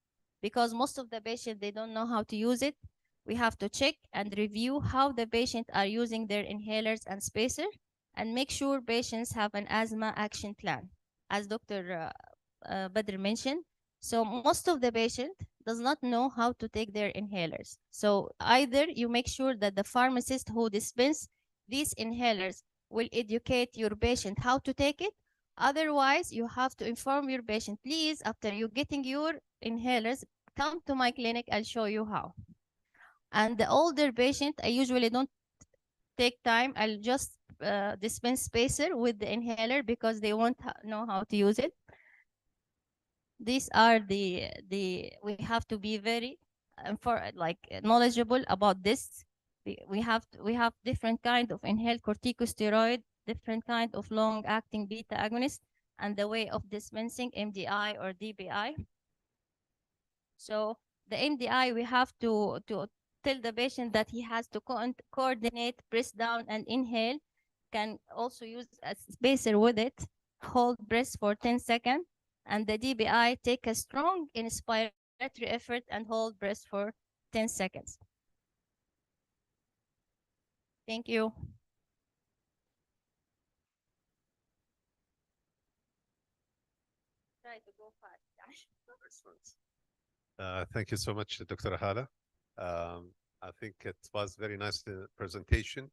because most of the patients, they don't know how to use it. We have to check and review how the patients are using their inhalers and spacer, and make sure patients have an asthma action plan, as Dr. Badr mentioned. So most of the patient does not know how to take their inhalers. So either you make sure that the pharmacist who dispense these inhalers will educate your patient how to take it. Otherwise, you have to inform your patient, please, after you getting your inhalers, come to my clinic, I'll show you how. And the older patient, I usually don't take time. I'll just dispense spacer with the inhaler because they won't know how to use it. These are the we have to be very for like knowledgeable about this. We have different kind of inhaled corticosteroid, different kind of long acting beta agonist, and the way of dispensing MDI or DPI. So the MDI, we have to tell the patient that he has to coordinate, press down and inhale. Can also use a spacer with it, hold breath for 10 seconds. And the DBI, take a strong inspiratory effort and hold breath for 10 seconds. Thank you. Try to go fast. Excellent. Thank you so much, Dr. Hala. I think it was very nice presentation.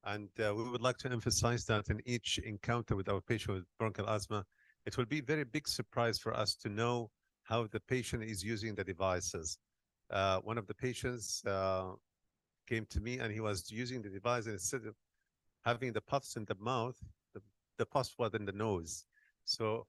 And we would like to emphasize that in each encounter with our patient with bronchial asthma, it will be a very big surprise for us to know how the patient is using the devices. One of the patients came to me and he was using the device, and instead of having the puffs in the mouth, the puffs was in the nose. So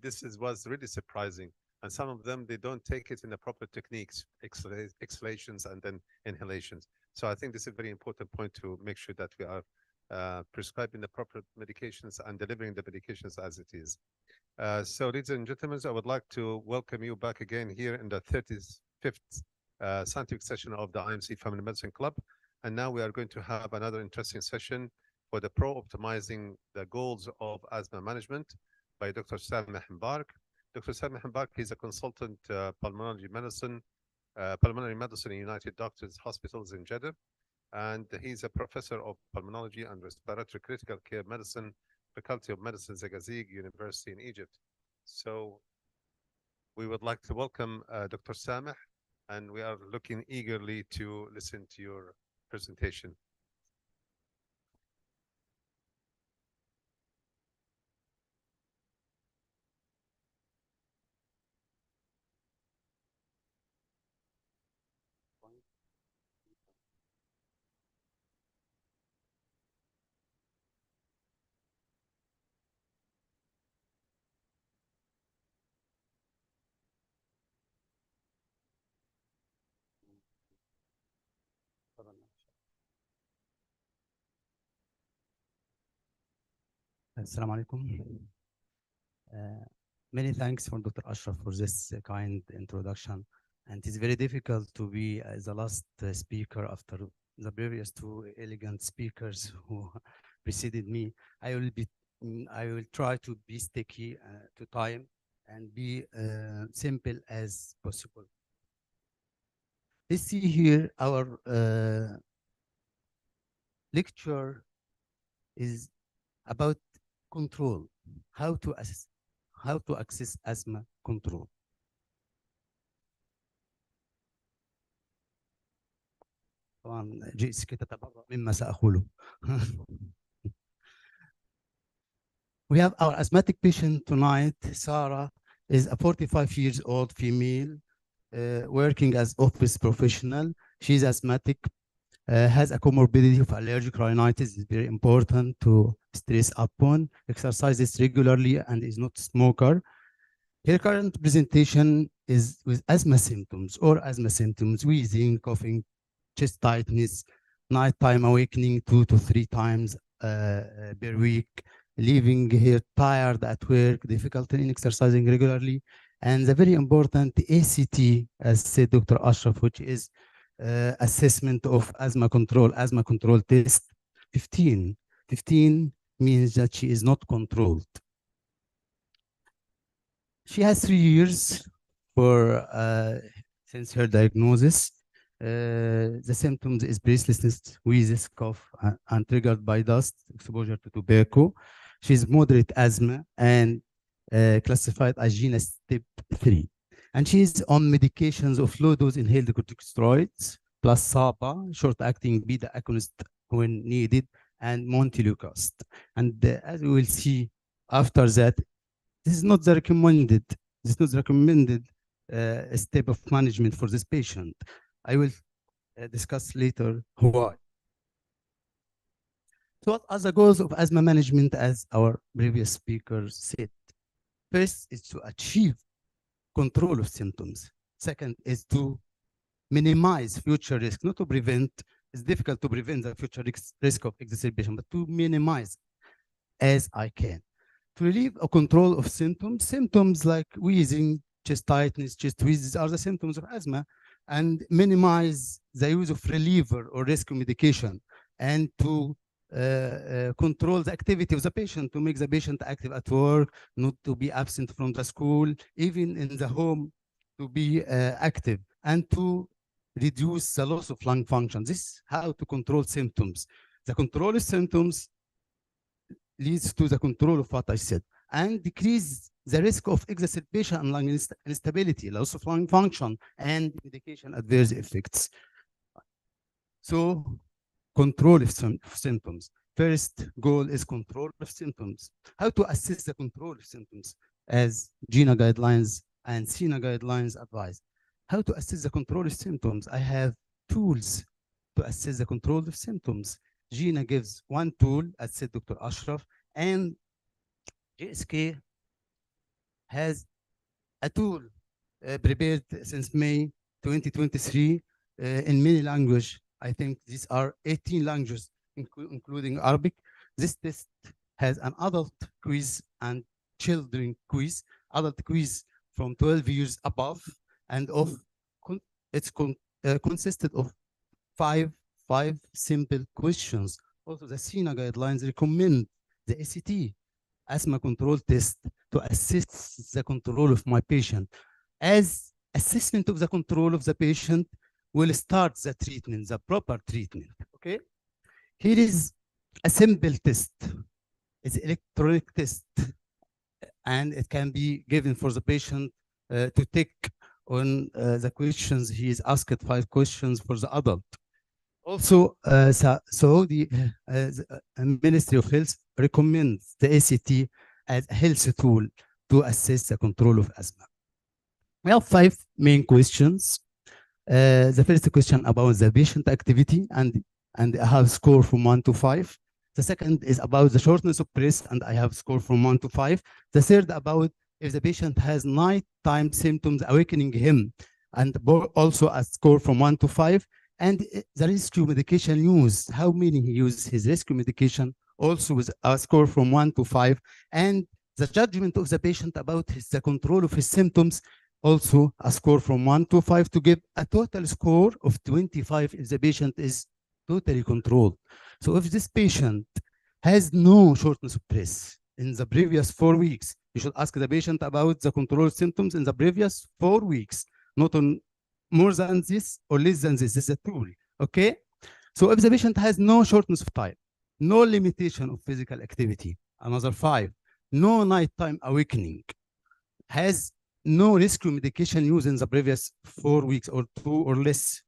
this was really surprising. And some of them, they don't take it in the proper techniques, exhalations and then inhalations. So I think this is a very important point to make sure that we are prescribing the proper medications and delivering the medications as it is. So ladies and gentlemen, I would like to welcome you back again here in the 35th scientific session of the IMC Family Medicine Club. And now we are going to have another interesting session for the pro-optimizing the goals of asthma management by Dr. Sameh Mbark. Dr. Sameh Mbark is a consultant pulmonary medicine in United Doctors Hospitals in Jeddah, and he's a professor of pulmonology and respiratory critical care medicine, Faculty of Medicine, Zagazig University in Egypt. So we would like to welcome Dr. Sameh, and we are looking eagerly to listen to your presentation. Assalamu alaikum. Many thanks for Dr. Ashraf for this kind introduction. And it's very difficult to be the last speaker after the previous two elegant speakers who preceded me. I will try to be sticky to time and be simple as possible. Let's see here our lecture is about control, how to access asthma control. طبعا جئتك تتبرأ مما سأقوله. We have our asthmatic patient tonight. Sarah is a 45 years old female working as office professional. She's asthmatic, has a comorbidity of allergic rhinitis. It's very important to stress upon, exercises regularly, and is not a smoker. Her current presentation is with asthma symptoms, wheezing, coughing, chest tightness, nighttime awakening 2 to 3 times per week, leaving her tired at work, difficulty in exercising regularly, and the very important ACT, as said Dr. Ashraf, which is assessment of asthma control test 15. 15 means that she is not controlled. She has 3 years for since her diagnosis. The symptoms is breathlessness, wheezes, cough, and triggered by dust, exposure to tobacco. She's moderate asthma and classified as genus step 3. And she's on medications of low-dose inhaled corticosteroids, plus SAPA, short-acting beta agonist when needed, and montelukast. And as we will see after that, this is not the recommended. This is not the recommended step of management for this patient. I will discuss later why. So what are the goals of asthma management, as our previous speakers said? First is to achieve control of symptoms. Second is to minimize future risk, not to prevent. It's difficult to prevent the future risk of exacerbation, but to minimize as I can. To relieve or control of symptoms like wheezing, chest tightness, chest wheezes are the symptoms of asthma, and minimize the use of reliever or rescue medication, and to control the activity of the patient, to make the patient active at work, not to be absent from the school, even in the home, to be active, and to reduce the loss of lung function. This is how to control symptoms. The control of symptoms leads to the control of what I said, and decrease the risk of exacerbation and lung instability, loss of lung function, and medication adverse effects. So, control of symptoms. First goal is control of symptoms. How to assess the control of symptoms, as GINA guidelines and SINA guidelines advise. How to assess the control of symptoms? I have tools to assess the control of symptoms. GINA gives one tool, as said Dr. Ashraf, and GSK has a tool prepared since May 2023 in many languages. I think these are 18 languages, including Arabic. This test has an adult quiz and children quiz. Adult quiz from 12 years above, and it's consisted of five simple questions. Also, the SINA guidelines recommend the ACT, asthma control test, to assess the control of my patient. As assessment of the control of the patient will start the treatment, the proper treatment, okay? Here is a simple test. It's an electronic test, and it can be given for the patient to take on the questions. He is asked 5 questions for the adult. Also, so the Ministry of Health recommends the ACT as a health tool to assess the control of asthma. We have 5 main questions. The first question about the patient activity, and I have score from 1 to 5. The second is about the shortness of breath, and I have score from 1 to 5. The third about if the patient has nighttime symptoms awakening him, and also a score from 1 to 5. And the rescue medication use, how many he uses his rescue medication, also with a score from 1 to 5. And the judgment of the patient about the control of his symptoms, also a score from 1 to 5, to give a total score of 25 if the patient is totally controlled. So if this patient has no shortness of breath in the previous 4 weeks, you should ask the patient about the control symptoms in the previous 4 weeks, not on more than this or less than this. This is a tool, okay? So if the patient has no shortness of time, no limitation of physical activity, another 5, no nighttime awakening, has no rescue medication used in the previous 4 weeks or 2 or less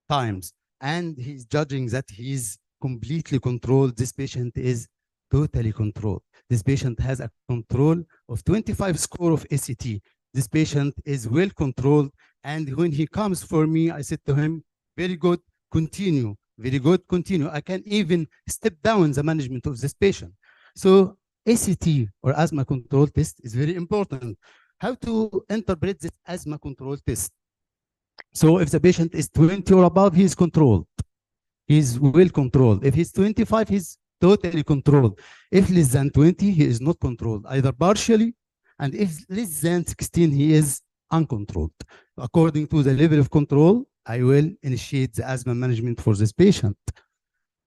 times, and he's judging that he's completely controlled, this patient is totally controlled. This patient has a control of 25 score of ACT. This patient is well controlled, and when he comes for me, I said to him, very good, continue, very good, continue. I can even step down the management of this patient. So ACT, or asthma control test, is very important. How to interpret this asthma control test? So if the patient is 20 or above, he is controlled. He is well controlled. If he's 25, he's totally controlled. If less than 20, he is not controlled, either partially, and if less than 16, he is uncontrolled. According to the level of control, I will initiate the asthma management for this patient.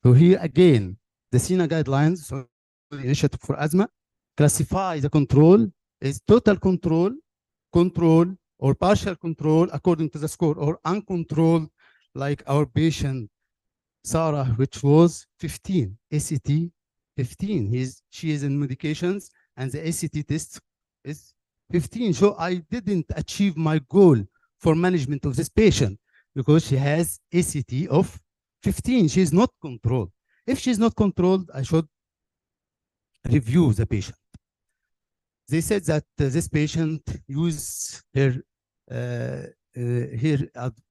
So here again, the SINA guidelines, so the initiative for asthma, classify the control as total control, control, or partial control according to the score, or uncontrolled, like our patient Sarah, which was 15, ACT 15. She is in medications, and the ACT test is 15. So I didn't achieve my goal for management of this patient because she has ACT of 15. She is not controlled. If she is not controlled, I should review the patient. They said that this patient used her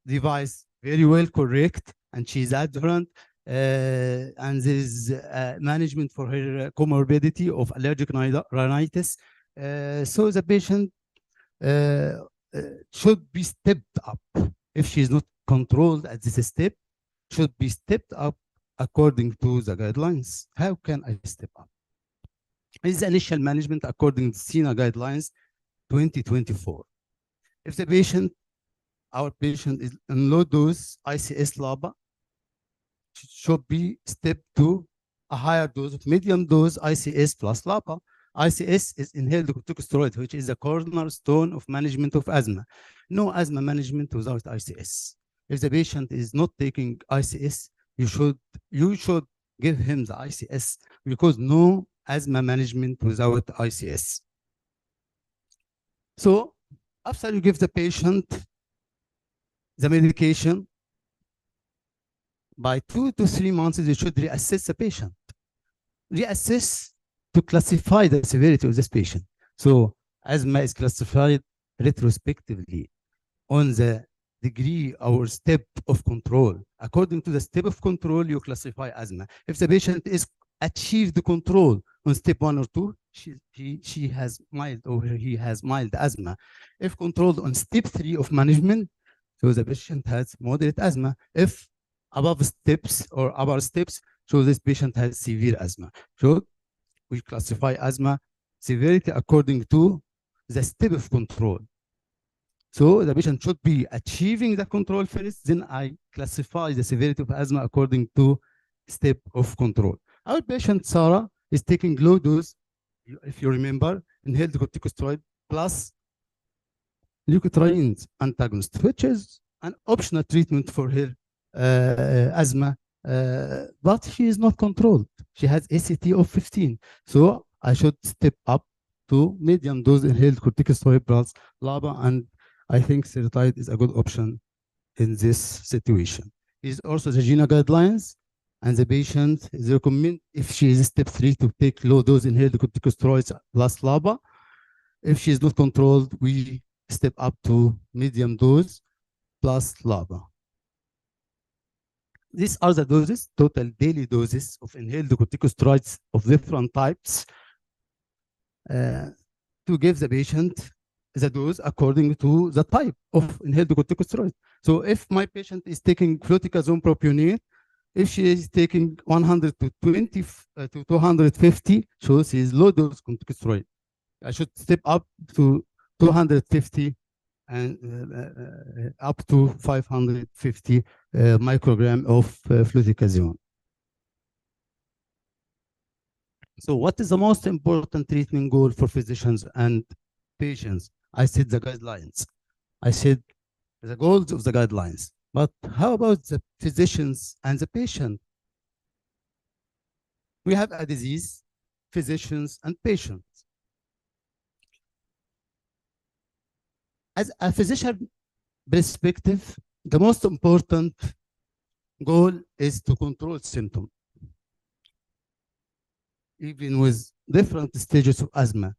device very well, correct, and she's adherent, and there is management for her comorbidity of allergic rhinitis. So the patient should be stepped up. If she is not controlled at this step, should be stepped up according to the guidelines. How can I step up? This is initial management according to SINA guidelines 2024. If the patient, our patient is in low dose ICS LABA, should be stepped to a higher dose of medium dose ICS plus LABA. ICS is inhaled corticosteroid, which is a cornerstone of management of asthma. No asthma management without ICS. If the patient is not taking ICS, you should give him the ICS, because no asthma management without ICS. So after you give the patient the medication, by 2 to 3 months, you should reassess the patient. Reassess to classify the severity of this patient. So asthma is classified retrospectively on the degree or step of control. According to the step of control, you classify asthma. If the patient is achieved control on step 1 or 2, she has mild or he has mild asthma. If controlled on step 3 of management, so the patient has moderate asthma. If above steps or upper steps, so this patient has severe asthma. So we classify asthma severity according to the step of control. So the patient should be achieving the control first, then I classify the severity of asthma according to step of control. Our patient Sarah is taking low dose, if you remember, inhaled corticosteroid plus leukotriene antagonist, which is an optional treatment for her asthma, but she is not controlled. She has ACT of 15. So I should step up to medium dose inhaled corticosteroid plus LABA, and I think serotype is a good option in this situation. Is also the GINA guidelines, and the patient is recommended, if she is step 3, to take low dose inhaled corticosteroids plus LABA. If she is not controlled, we step up to medium dose plus LABA. These are the doses, total daily doses of inhaled corticosteroids of different types, to give the patient the dose according to the type of inhaled corticosteroid. So if my patient is taking fluticasone propionate, if she is taking 100 to 250, so she is low dose corticosteroid. I should step up to 250 and up to 550 microgram of fluticasone. So what is the most important treatment goal for physicians and patients? I said the guidelines. I said the goals of the guidelines. But how about the physicians and the patient? We have a disease, physicians and patients. As a physician perspective, the most important goal is to control symptoms, even with different stages of asthma.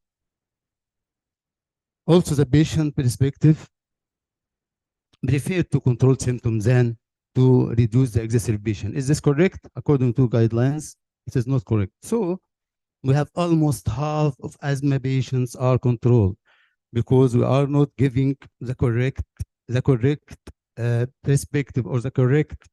Also, the patient perspective prefer to control symptoms than to reduce the exacerbation. Is this correct? According to guidelines, it is not correct. So we have almost half of asthma patients are controlled because we are not giving the correct perspective or the correct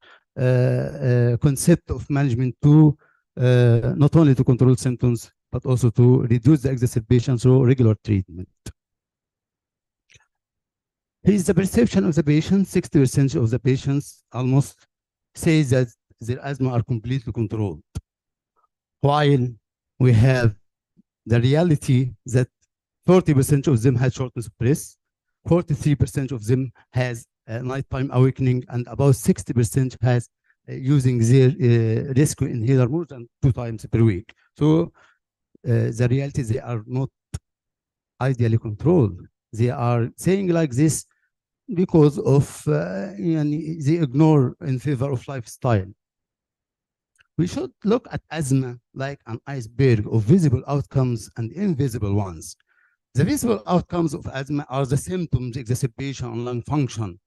concept of management to not only to control symptoms, but also to reduce the exacerbation through regular treatment. Here's the perception of the patient. 60% of the patients almost say that their asthma are completely controlled, while we have the reality that 40% of them had shortness of breath, 43% of them has nighttime awakening, and about 60% has using their rescue inhaler more than 2 times per week. So the reality, they are not ideally controlled. They are saying like this because of they ignore in favor of lifestyle. We should look at asthma like an iceberg of visible outcomes and invisible ones. The visible outcomes of asthma are the symptoms, exacerbation, and lung function.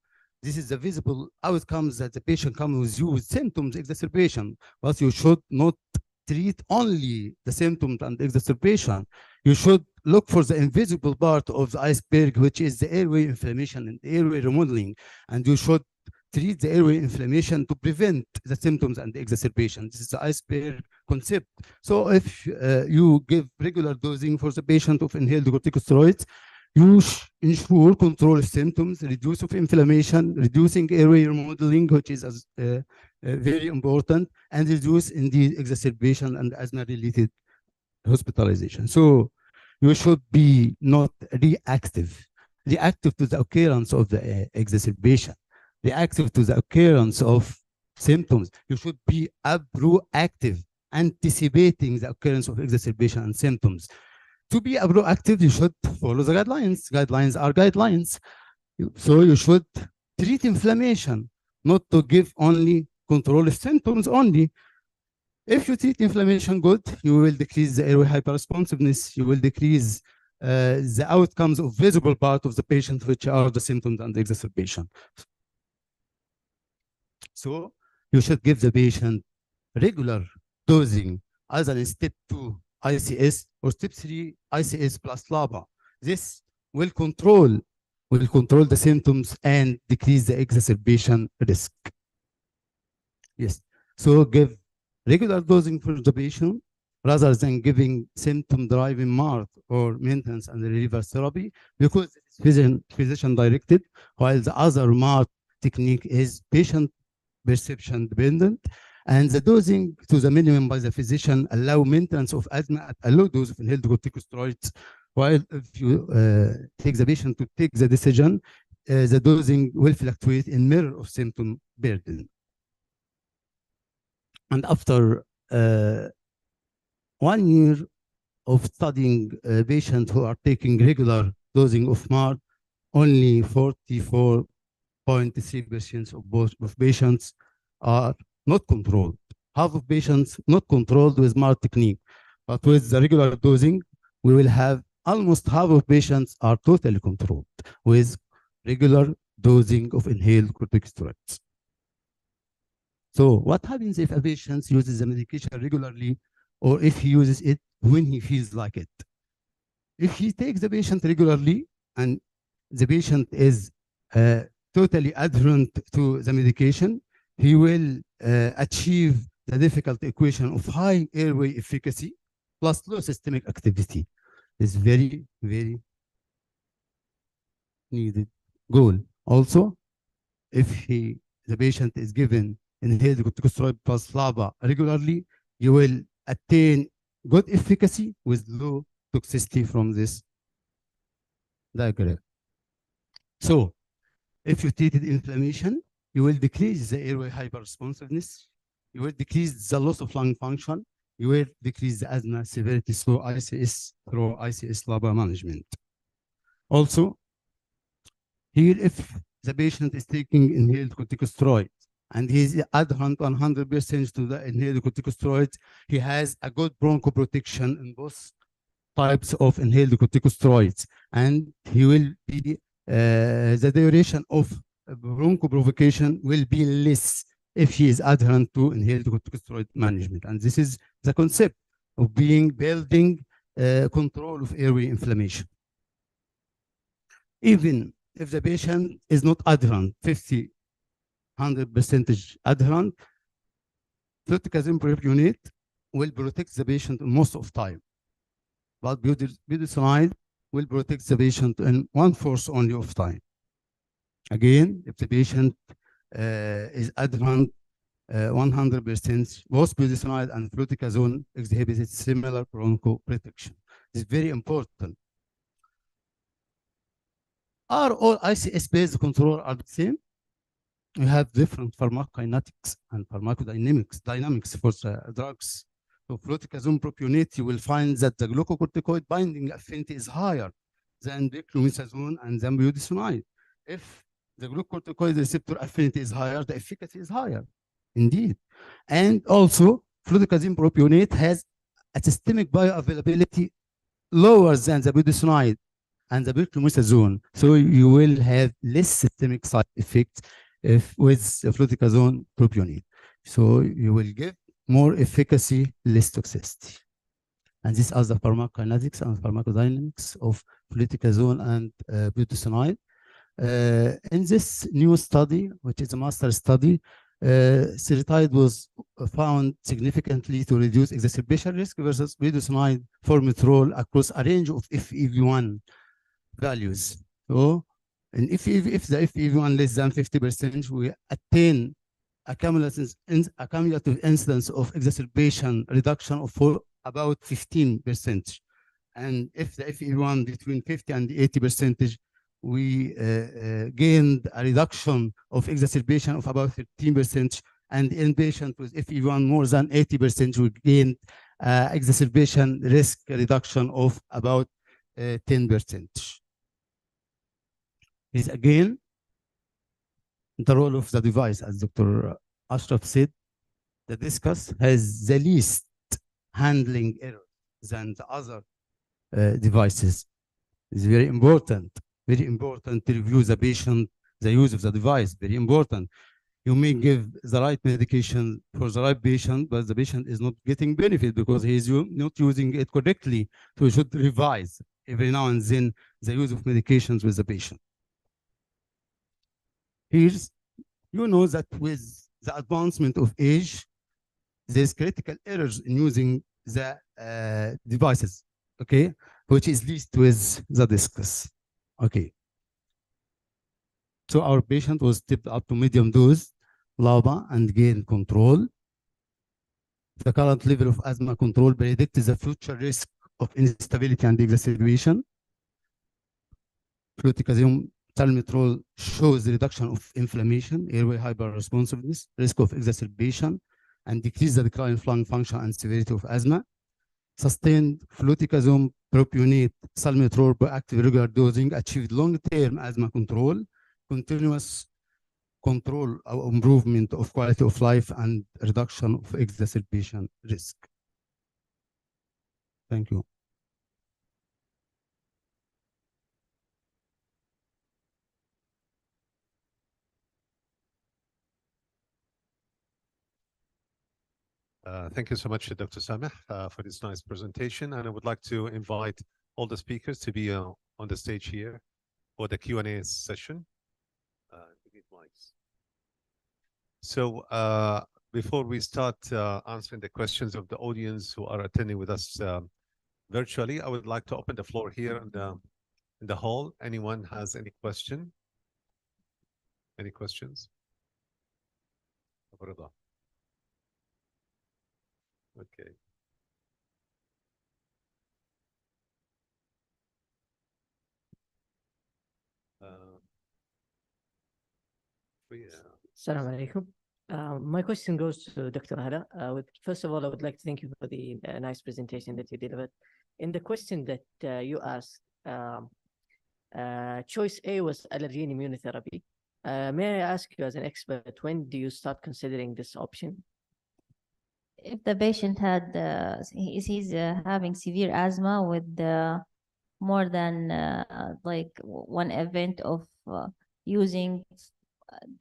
This is the visible outcomes that the patient comes with you with symptoms, exacerbation, but you should not treat only the symptoms and exacerbation. You should look for the invisible part of the iceberg, which is the airway inflammation and airway remodeling, and you should treat the airway inflammation to prevent the symptoms and the exacerbation. This is the iceberg concept. So if you give regular dosing for the patient of inhaled corticosteroids, you ensure control of symptoms, reduce of inflammation, reducing airway remodeling, which is very important, and reduce indeed exacerbation and asthma-related hospitalization. So you should be not reactive to the occurrence of the exacerbation, reactive to the occurrence of symptoms. You should be proactive, anticipating the occurrence of exacerbation and symptoms. To be proactive, you should follow the guidelines. Guidelines are guidelines. So you should treat inflammation, not to give only control of symptoms only. If you treat inflammation good, you will decrease the airway hyperresponsiveness. You will decrease the outcomes of visible part of the patient, which are the symptoms and the exacerbation. So you should give the patient regular dosing, either in step 2 ICS or step 3 ICS plus LABA. This will control the symptoms and decrease the exacerbation risk. Yes, so give regular dosing for the patient rather than giving symptom-driven MART or maintenance and reliever therapy, because it's physician directed, while the other MART technique is patient perception dependent, and the dosing to the minimum by the physician allow maintenance of asthma at a low dose of inhaled corticosteroids, while if you take the patient to take the decision, the dosing will fluctuate in mirror of symptom burden. And after 1 year of studying patients who are taking regular dosing of MART, only 44.3% of patients are not controlled. Half of patients not controlled with MART technique, but with the regular dosing, we will have almost half of patients are totally controlled with regular dosing of inhaled corticosteroids. So what happens if a patient uses the medication regularly, or if he uses it when he feels like it? If he takes the patient regularly and the patient is totally adherent to the medication, he will achieve the difficult equation of high airway efficacy plus low systemic activity. It's very, very needed goal. Also, if the patient is given inhaled corticosteroid plus LABA regularly, you will attain good efficacy with low toxicity from this diagram. So, if you treated inflammation, you will decrease the airway hyperresponsiveness, you will decrease the loss of lung function, you will decrease the asthma severity through ICS LABA management. Also, here if the patient is taking inhaled corticosteroid and he is adherent 100% to the inhaled corticosteroids, he has a good bronchoprotection in both types of inhaled corticosteroids, and he will be the duration of bronchoprovocation will be less if he is adherent to inhaled corticosteroid management. And this is the concept of building control of airway inflammation. Even if the patient is not adherent, 100% adherent, fluticasone propionate will protect the patient most of time, but budesonide will protect the patient in 1/4 only of time. Again, if the patient is adherent 100%, both budesonide and fluticasone exhibited similar bronchoprotection. It's very important. Are all ICS-based control are the same? We have different pharmacokinetics and dynamics for the drugs. So fluticasone propionate, you will find that the glucocorticoid binding affinity is higher than diclomethasone and than budesonide. If the glucocorticoid receptor affinity is higher, the efficacy is higher, indeed. And also, fluticasone propionate has a systemic bioavailability lower than the budesonide and the diclomethasone. So you will have less systemic side effects if with fluticasone propionate. So you will get more efficacy, less toxicity. And these are the pharmacokinetics and pharmacodynamics of fluticasone and budesonide. In this new study, which is a master study, seretide was found significantly to reduce exacerbation risk versus budesonide formoterol across a range of FEV1 values. So, and if the FEV1 less than 50%, we attain a cumulative incidence of exacerbation reduction of about 15%. And if the FEV1 between 50 and 80%, we gained a reduction of exacerbation of about 13%. And in patients with FEV1 more than 80%, we gained exacerbation risk reduction of about 10%. Is again the role of the device, as Dr. Ashraf said. The discus has the least handling error than the other devices. It's very important to review the patient, the use of the device, very important. You may give the right medication for the right patient, but the patient is not getting benefit because he is not using it correctly. So you should revise every now and then the use of medications with the patient. Here's, you know that with the advancement of age, there's critical errors in using the devices, okay, which is least with the discus, okay. So our patient was tipped up to medium dose LABA and gained control. The current level of asthma control predicts the future risk of instability and exacerbation. Fluticasone salmeterol shows the reduction of inflammation, airway hyperresponsiveness, risk of exacerbation, and decrease the decline of lung function and severity of asthma. Sustained fluticasone propionate salmeterol proactive regular dosing achieved long-term asthma control, continuous control or improvement of quality of life, and reduction of exacerbation risk. Thank you. Thank you so much, Dr. Sameh, for this nice presentation. And I would like to invite all the speakers to be on the stage here for the Q&A session. So before we start answering the questions of the audience who are attending with us virtually, I would like to open the floor here in the hall. Anyone has any question? Any questions? Okay. Assalamu alaikum. My question goes to Dr. Hala. First of all, I would like to thank you for the nice presentation that you delivered. In the question that you asked, choice A was allergy and immunotherapy. May I ask you as an expert, when do you start considering this option? If the patient had he's having severe asthma with more than like one event of using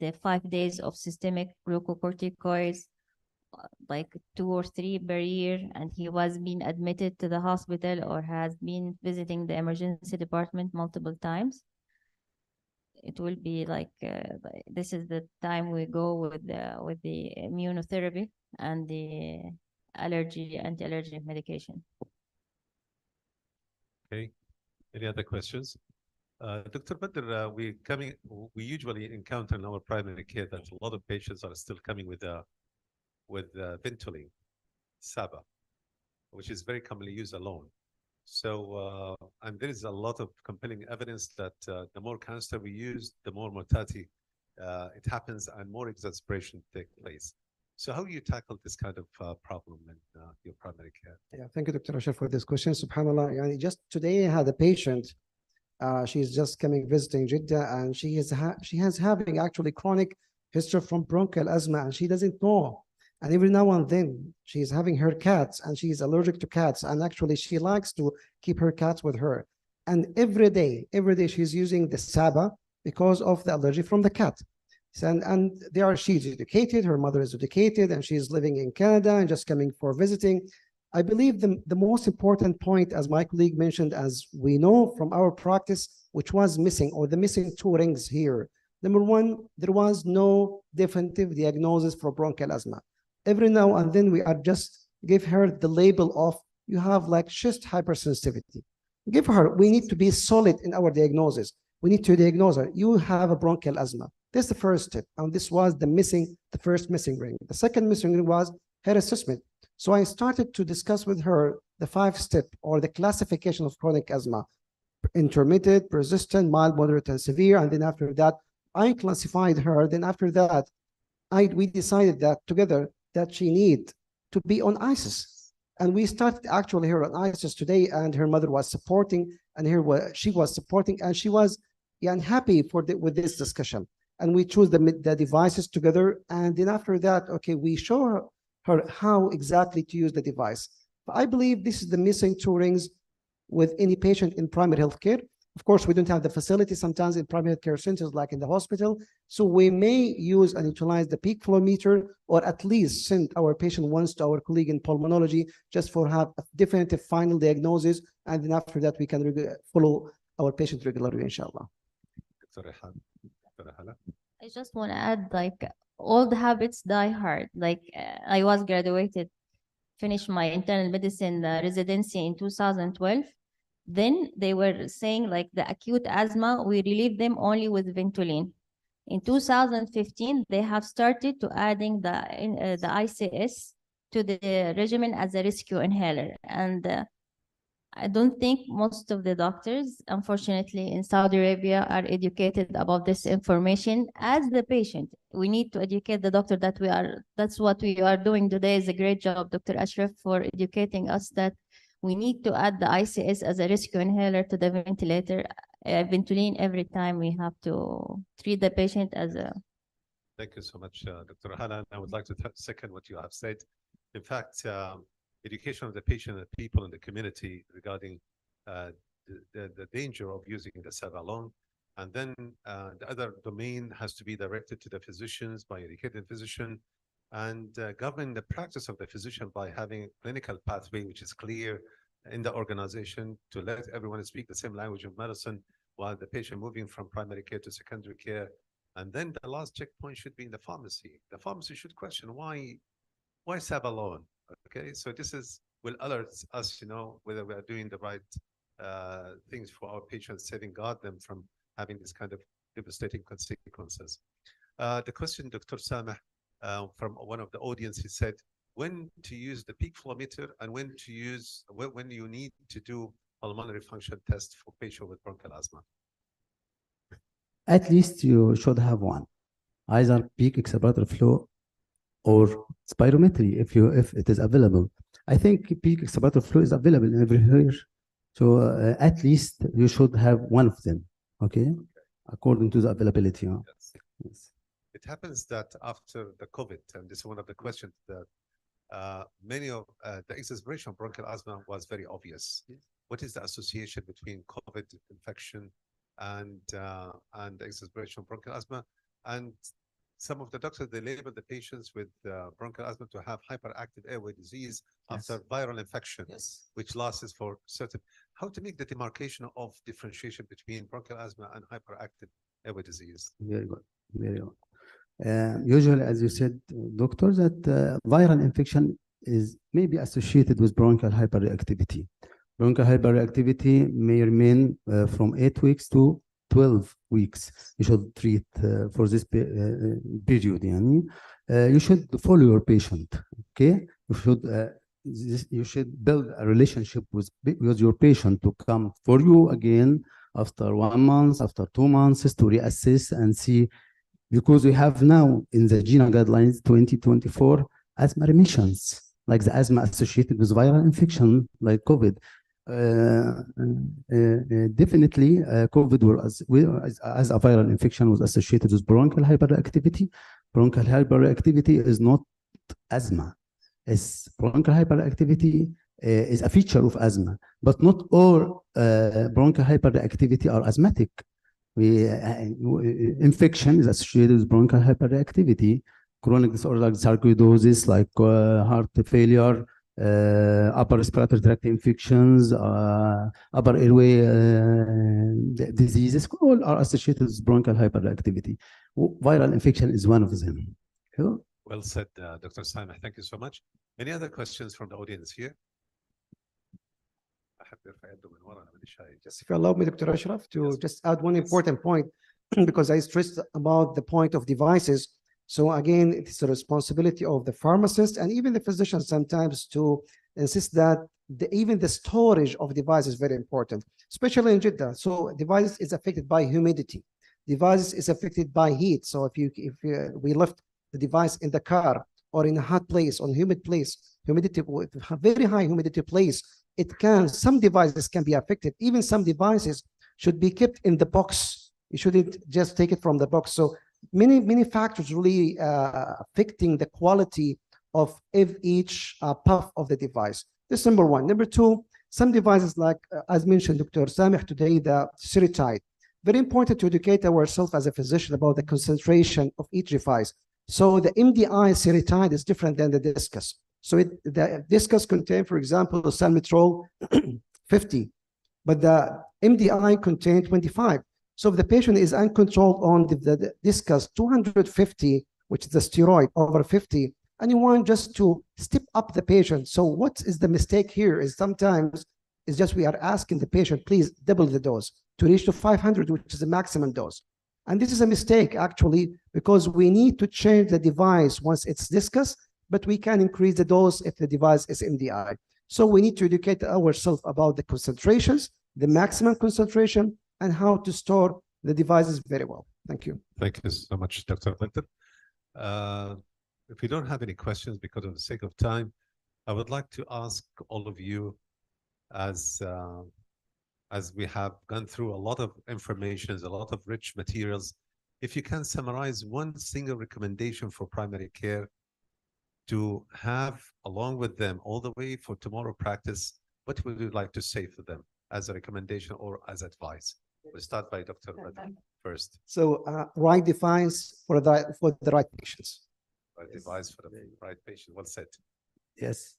the 5 days of systemic glucocorticoids, like 2 or 3 per year, and he was being admitted to the hospital or has been visiting the emergency department multiple times, it will be like this is the time we go with the immunotherapy and the anti-allergic medication. Okay. Any other questions? Dr. Badr, we usually encounter in our primary care that a lot of patients are still coming with Ventolin, SABA, which is very commonly used alone. So, and there is a lot of compelling evidence that the more canister we use, the more mortality it happens and more exacerbation take place. So how do you tackle this kind of problem in your primary care? Yeah, thank you, Dr. Rashid, for this question. Subhanallah, yani just today I had a patient. She's just coming visiting Jeddah, and she has having actually chronic history from bronchial asthma, and she doesn't know. And every now and then she's having her cats, and she's allergic to cats, and actually she likes to keep her cats with her. And every day she's using the Saba because of the allergy from the cat. And she's educated, her mother is educated, and she's living in Canada and just coming for visiting. I believe the most important point, as my colleague mentioned, as we know from our practice, which was missing, or the missing two rings here. Number one, there was no definitive diagnosis for bronchial asthma. Every now and then we are just give her the label of, you have like chest hypersensitivity. Give her, we need to be solid in our diagnosis. We need to diagnose her, you have a bronchial asthma. That's the first step. And this was the first missing ring. The second missing ring was her assessment. So I started to discuss with her the 5-step or the classification of chronic asthma: intermittent, persistent, mild, moderate, and severe. And then after that, I classified her. Then after that, we decided that together that she need to be on ISIS. And we started actually her on ISIS today, and her mother was supporting, and she was supporting, and she was happy with this discussion. And we choose the devices together. And then after that, okay, we show her how exactly to use the device. But I believe this is the missing two rings with any patient in primary healthcare. Of course, we don't have the facility sometimes in primary care centers like in the hospital. So we may use and utilize the peak flow meter, or at least send our patient once to our colleague in pulmonology just for have a definitive final diagnosis. And then after that, we can follow our patient regularly, inshallah. I just want to add, like, old habits die hard. Like, I was graduated, finished my internal medicine residency in 2012. Then they were saying, like, the acute asthma, we relieve them only with Ventolin. In 2015, they have started to adding the ICS to the regimen as a rescue inhaler. And I don't think most of the doctors, unfortunately, in Saudi Arabia are educated about this information. As the patient, we need to educate the doctor that's what we are doing today. Is a great job, Dr. Ashraf, for educating us that we need to add the ICS as a rescue inhaler to the ventilator, Ventolin every time we have to treat the patient as a... Thank you so much, Dr. Hala. I would like to second what you have said. In fact, education of the patient and people in the community regarding the danger of using the Saba alone. And then the other domain has to be directed to the physicians by educated physician, and govern the practice of the physician by having a clinical pathway which is clear in the organization to let everyone speak the same language of medicine while the patient moving from primary care to secondary care. And then the last checkpoint should be in the pharmacy. The pharmacy should question why Saba alone? Okay, so this will alert us, whether we are doing the right things for our patients, safeguard them from having this kind of devastating consequences. The question, Dr. Sameh, from one of the audience, he said, when to use the peak flow meter and when you need to do pulmonary function test for patient with bronchial asthma. At least you should have one, either peak expiratory flow or spirometry if it is available. I think peak expiratory flow is available everywhere. So at least you should have one of them, okay? According to the availability. Yes. Yes. It happens that after the COVID, and this is one of the questions that many of the exacerbation of bronchial asthma was very obvious. Yes. What is the association between COVID infection and the exacerbation of bronchial asthma? And some of the doctors, they label the patients with bronchial asthma to have hyperactive airway disease after viral infection, which lasts for certain. How to make the demarcation of differentiation between bronchial asthma and hyperactive airway disease? Very good, very good. Usually, as you said, doctor, that viral infection is maybe associated with bronchial hyperreactivity. Bronchial hyperreactivity may remain from 8 weeks to 12 weeks. You should treat for this period. You should follow your patient, okay? You should you should build a relationship with your patient to come for you again after 1 month, after 2 months to reassess and see, because we have now in the GINA guidelines 2024 asthma remissions, like the asthma associated with viral infection like COVID. Definitely, COVID as a viral infection was associated with bronchial hyperactivity. Bronchial hyperactivity is not asthma. Bronchial hyperactivity is a feature of asthma, but not all bronchial hyperactivity are asthmatic. Infection is associated with bronchial hyperactivity, chronic disorder like sarcoidosis, like heart failure, upper respiratory tract infections, upper airway diseases, all are associated with bronchial hyperactivity. Viral infection is one of them. Well said, Dr. Simon. Thank you so much. Any other questions from the audience here? Just if you allow me, Dr. Ashraf, to just add one important point, because I stressed about the point of devices. So again, it's the responsibility of the pharmacist and even the physician sometimes to insist that even the storage of devices is very important, especially in Jeddah. So device is affected by humidity. Device is affected by heat. So if we left the device in the car or in a hot place, on humid place, humidity, very high humidity place, some devices can be affected. Even some devices should be kept in the box. You shouldn't just take it from the box. So many factors really affecting the quality of each puff of the device. This is number one. Number two, some devices like, as mentioned, Dr. Samih today, the serotype. Very important to educate ourselves as a physician about the concentration of each device. So the MDI serotype is different than the discus. So the discus contain, for example, the salmeterol 50, but the MDI contain 25. So if the patient is uncontrolled on the discus 250, which is the steroid over 50, and you want just to step up the patient. So what is the mistake here is sometimes it's just we are asking the patient, please double the dose to reach to 500, which is the maximum dose. And this is a mistake actually, because we need to change the device once it's discussed, but we can increase the dose if the device is MDI. So we need to educate ourselves about the concentrations, the maximum concentration, and how to store the devices very well. Thank you. Thank you so much, Dr. Clinton. If we don't have any questions, because of the sake of time, I would like to ask all of you, as we have gone through a lot of information, a lot of rich materials, if you can summarize one single recommendation for primary care to have along with them all the way for tomorrow practice, what would you like to say for them as a recommendation or as advice? We'll start by Dr. first. So right device for the right patients. Right device for the right patient. Well said. Yes.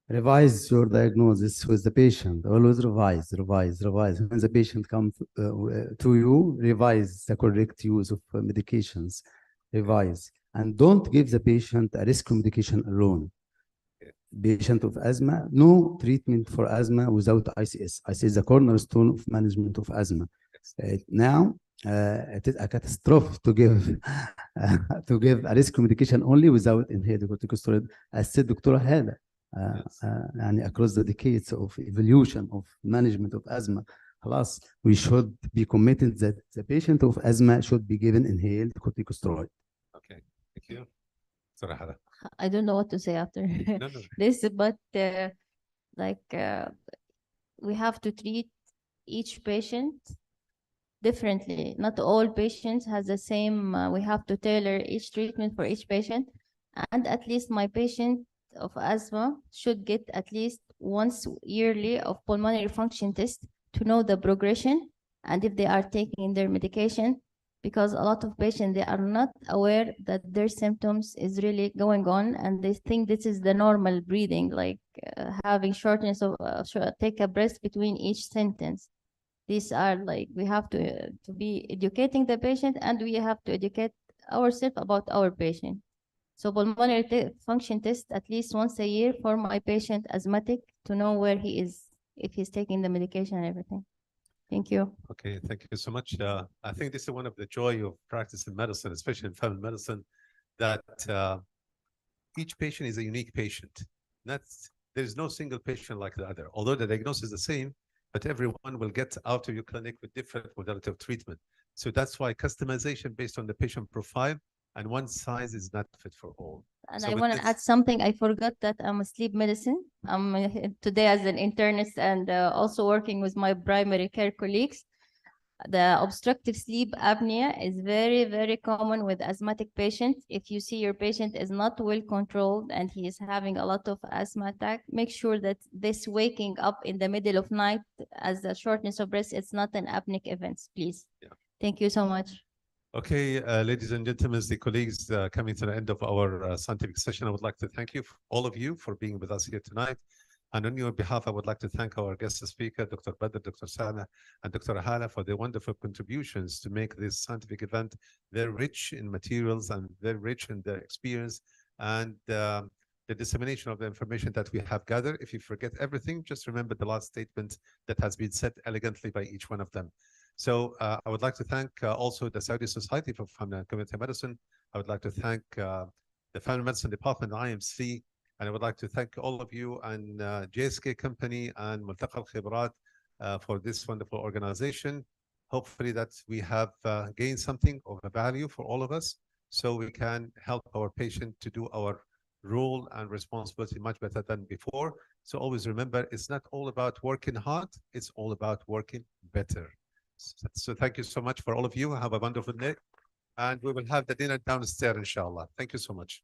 Revise your diagnosis with the patient. Always revise. When the patient comes to you, revise the correct use of medications. Revise. And don't give the patient a rescue medication alone. Patient of asthma, no treatment for asthma without ICS. ICS is the cornerstone of management of asthma. Now, it is a catastrophe to give a rescue medication only without inhaled corticosteroid, as said Dr. Hada. And across the decades of evolution of management of asthma, plus we should be committed that the patient of asthma should be given inhaled corticosteroid. Okay, thank you. Sorry, I don't know what to say after no. this, but we have to treat each patient differently. Not all patients has the same, we have to tailor each treatment for each patient. And at least my patient of asthma should get at least once yearly of pulmonary function test to know the progression and if they are taking their medication, because a lot of patients, they are not aware that their symptoms is really going on and they think this is the normal breathing, like having shortness of take a breath between each sentence. These are like, we have to be educating the patient and we have to educate ourselves about our patient. So pulmonary function test at least once a year for my patient asthmatic to know where he is, if he's taking the medication and everything. Thank you. Okay, thank you so much. I think this is one of the joy of practice in medicine, especially in family medicine, that each patient is a unique patient. That's There is no single patient like the other, although the diagnosis is the same, but everyone will get out of your clinic with different modality of treatment. So that's why customization based on the patient profile, and one size is not fit for all. And So I with want to this- add something. I forgot that I'm a sleep medicine. I'm today as an internist and also working with my primary care colleagues. The obstructive sleep apnea is very, very common with asthmatic patients. If you see your patient is not well controlled and he is having a lot of asthma attack, make sure that this waking up in the middle of night as a shortness of breath, it's not an apneic event, please. Yeah. Thank you so much. Okay, ladies and gentlemen, the colleagues coming to the end of our scientific session, I would like to thank you, all of you, for being with us here tonight. And on your behalf, I would like to thank our guest speaker, Dr. Badr, Dr. Sana, and Dr. Hala for their wonderful contributions to make this scientific event very rich in materials and very rich in their experience and the dissemination of the information that we have gathered. If you forget everything, just remember the last statement that has been said elegantly by each one of them. So I would like to thank also the Saudi Society for Family and Community Medicine. I would like to thank the Family Medicine Department, IMC, and I would like to thank all of you and JSK Company and Multaqa Al-Khibrat for this wonderful organization. Hopefully that we have gained something of a value for all of us so we can help our patient to do our role and responsibility much better than before. So always remember, it's not all about working hard, it's all about working better. So thank you so much for all of you. Have a wonderful day. And we will have the dinner downstairs, inshallah. Thank you so much.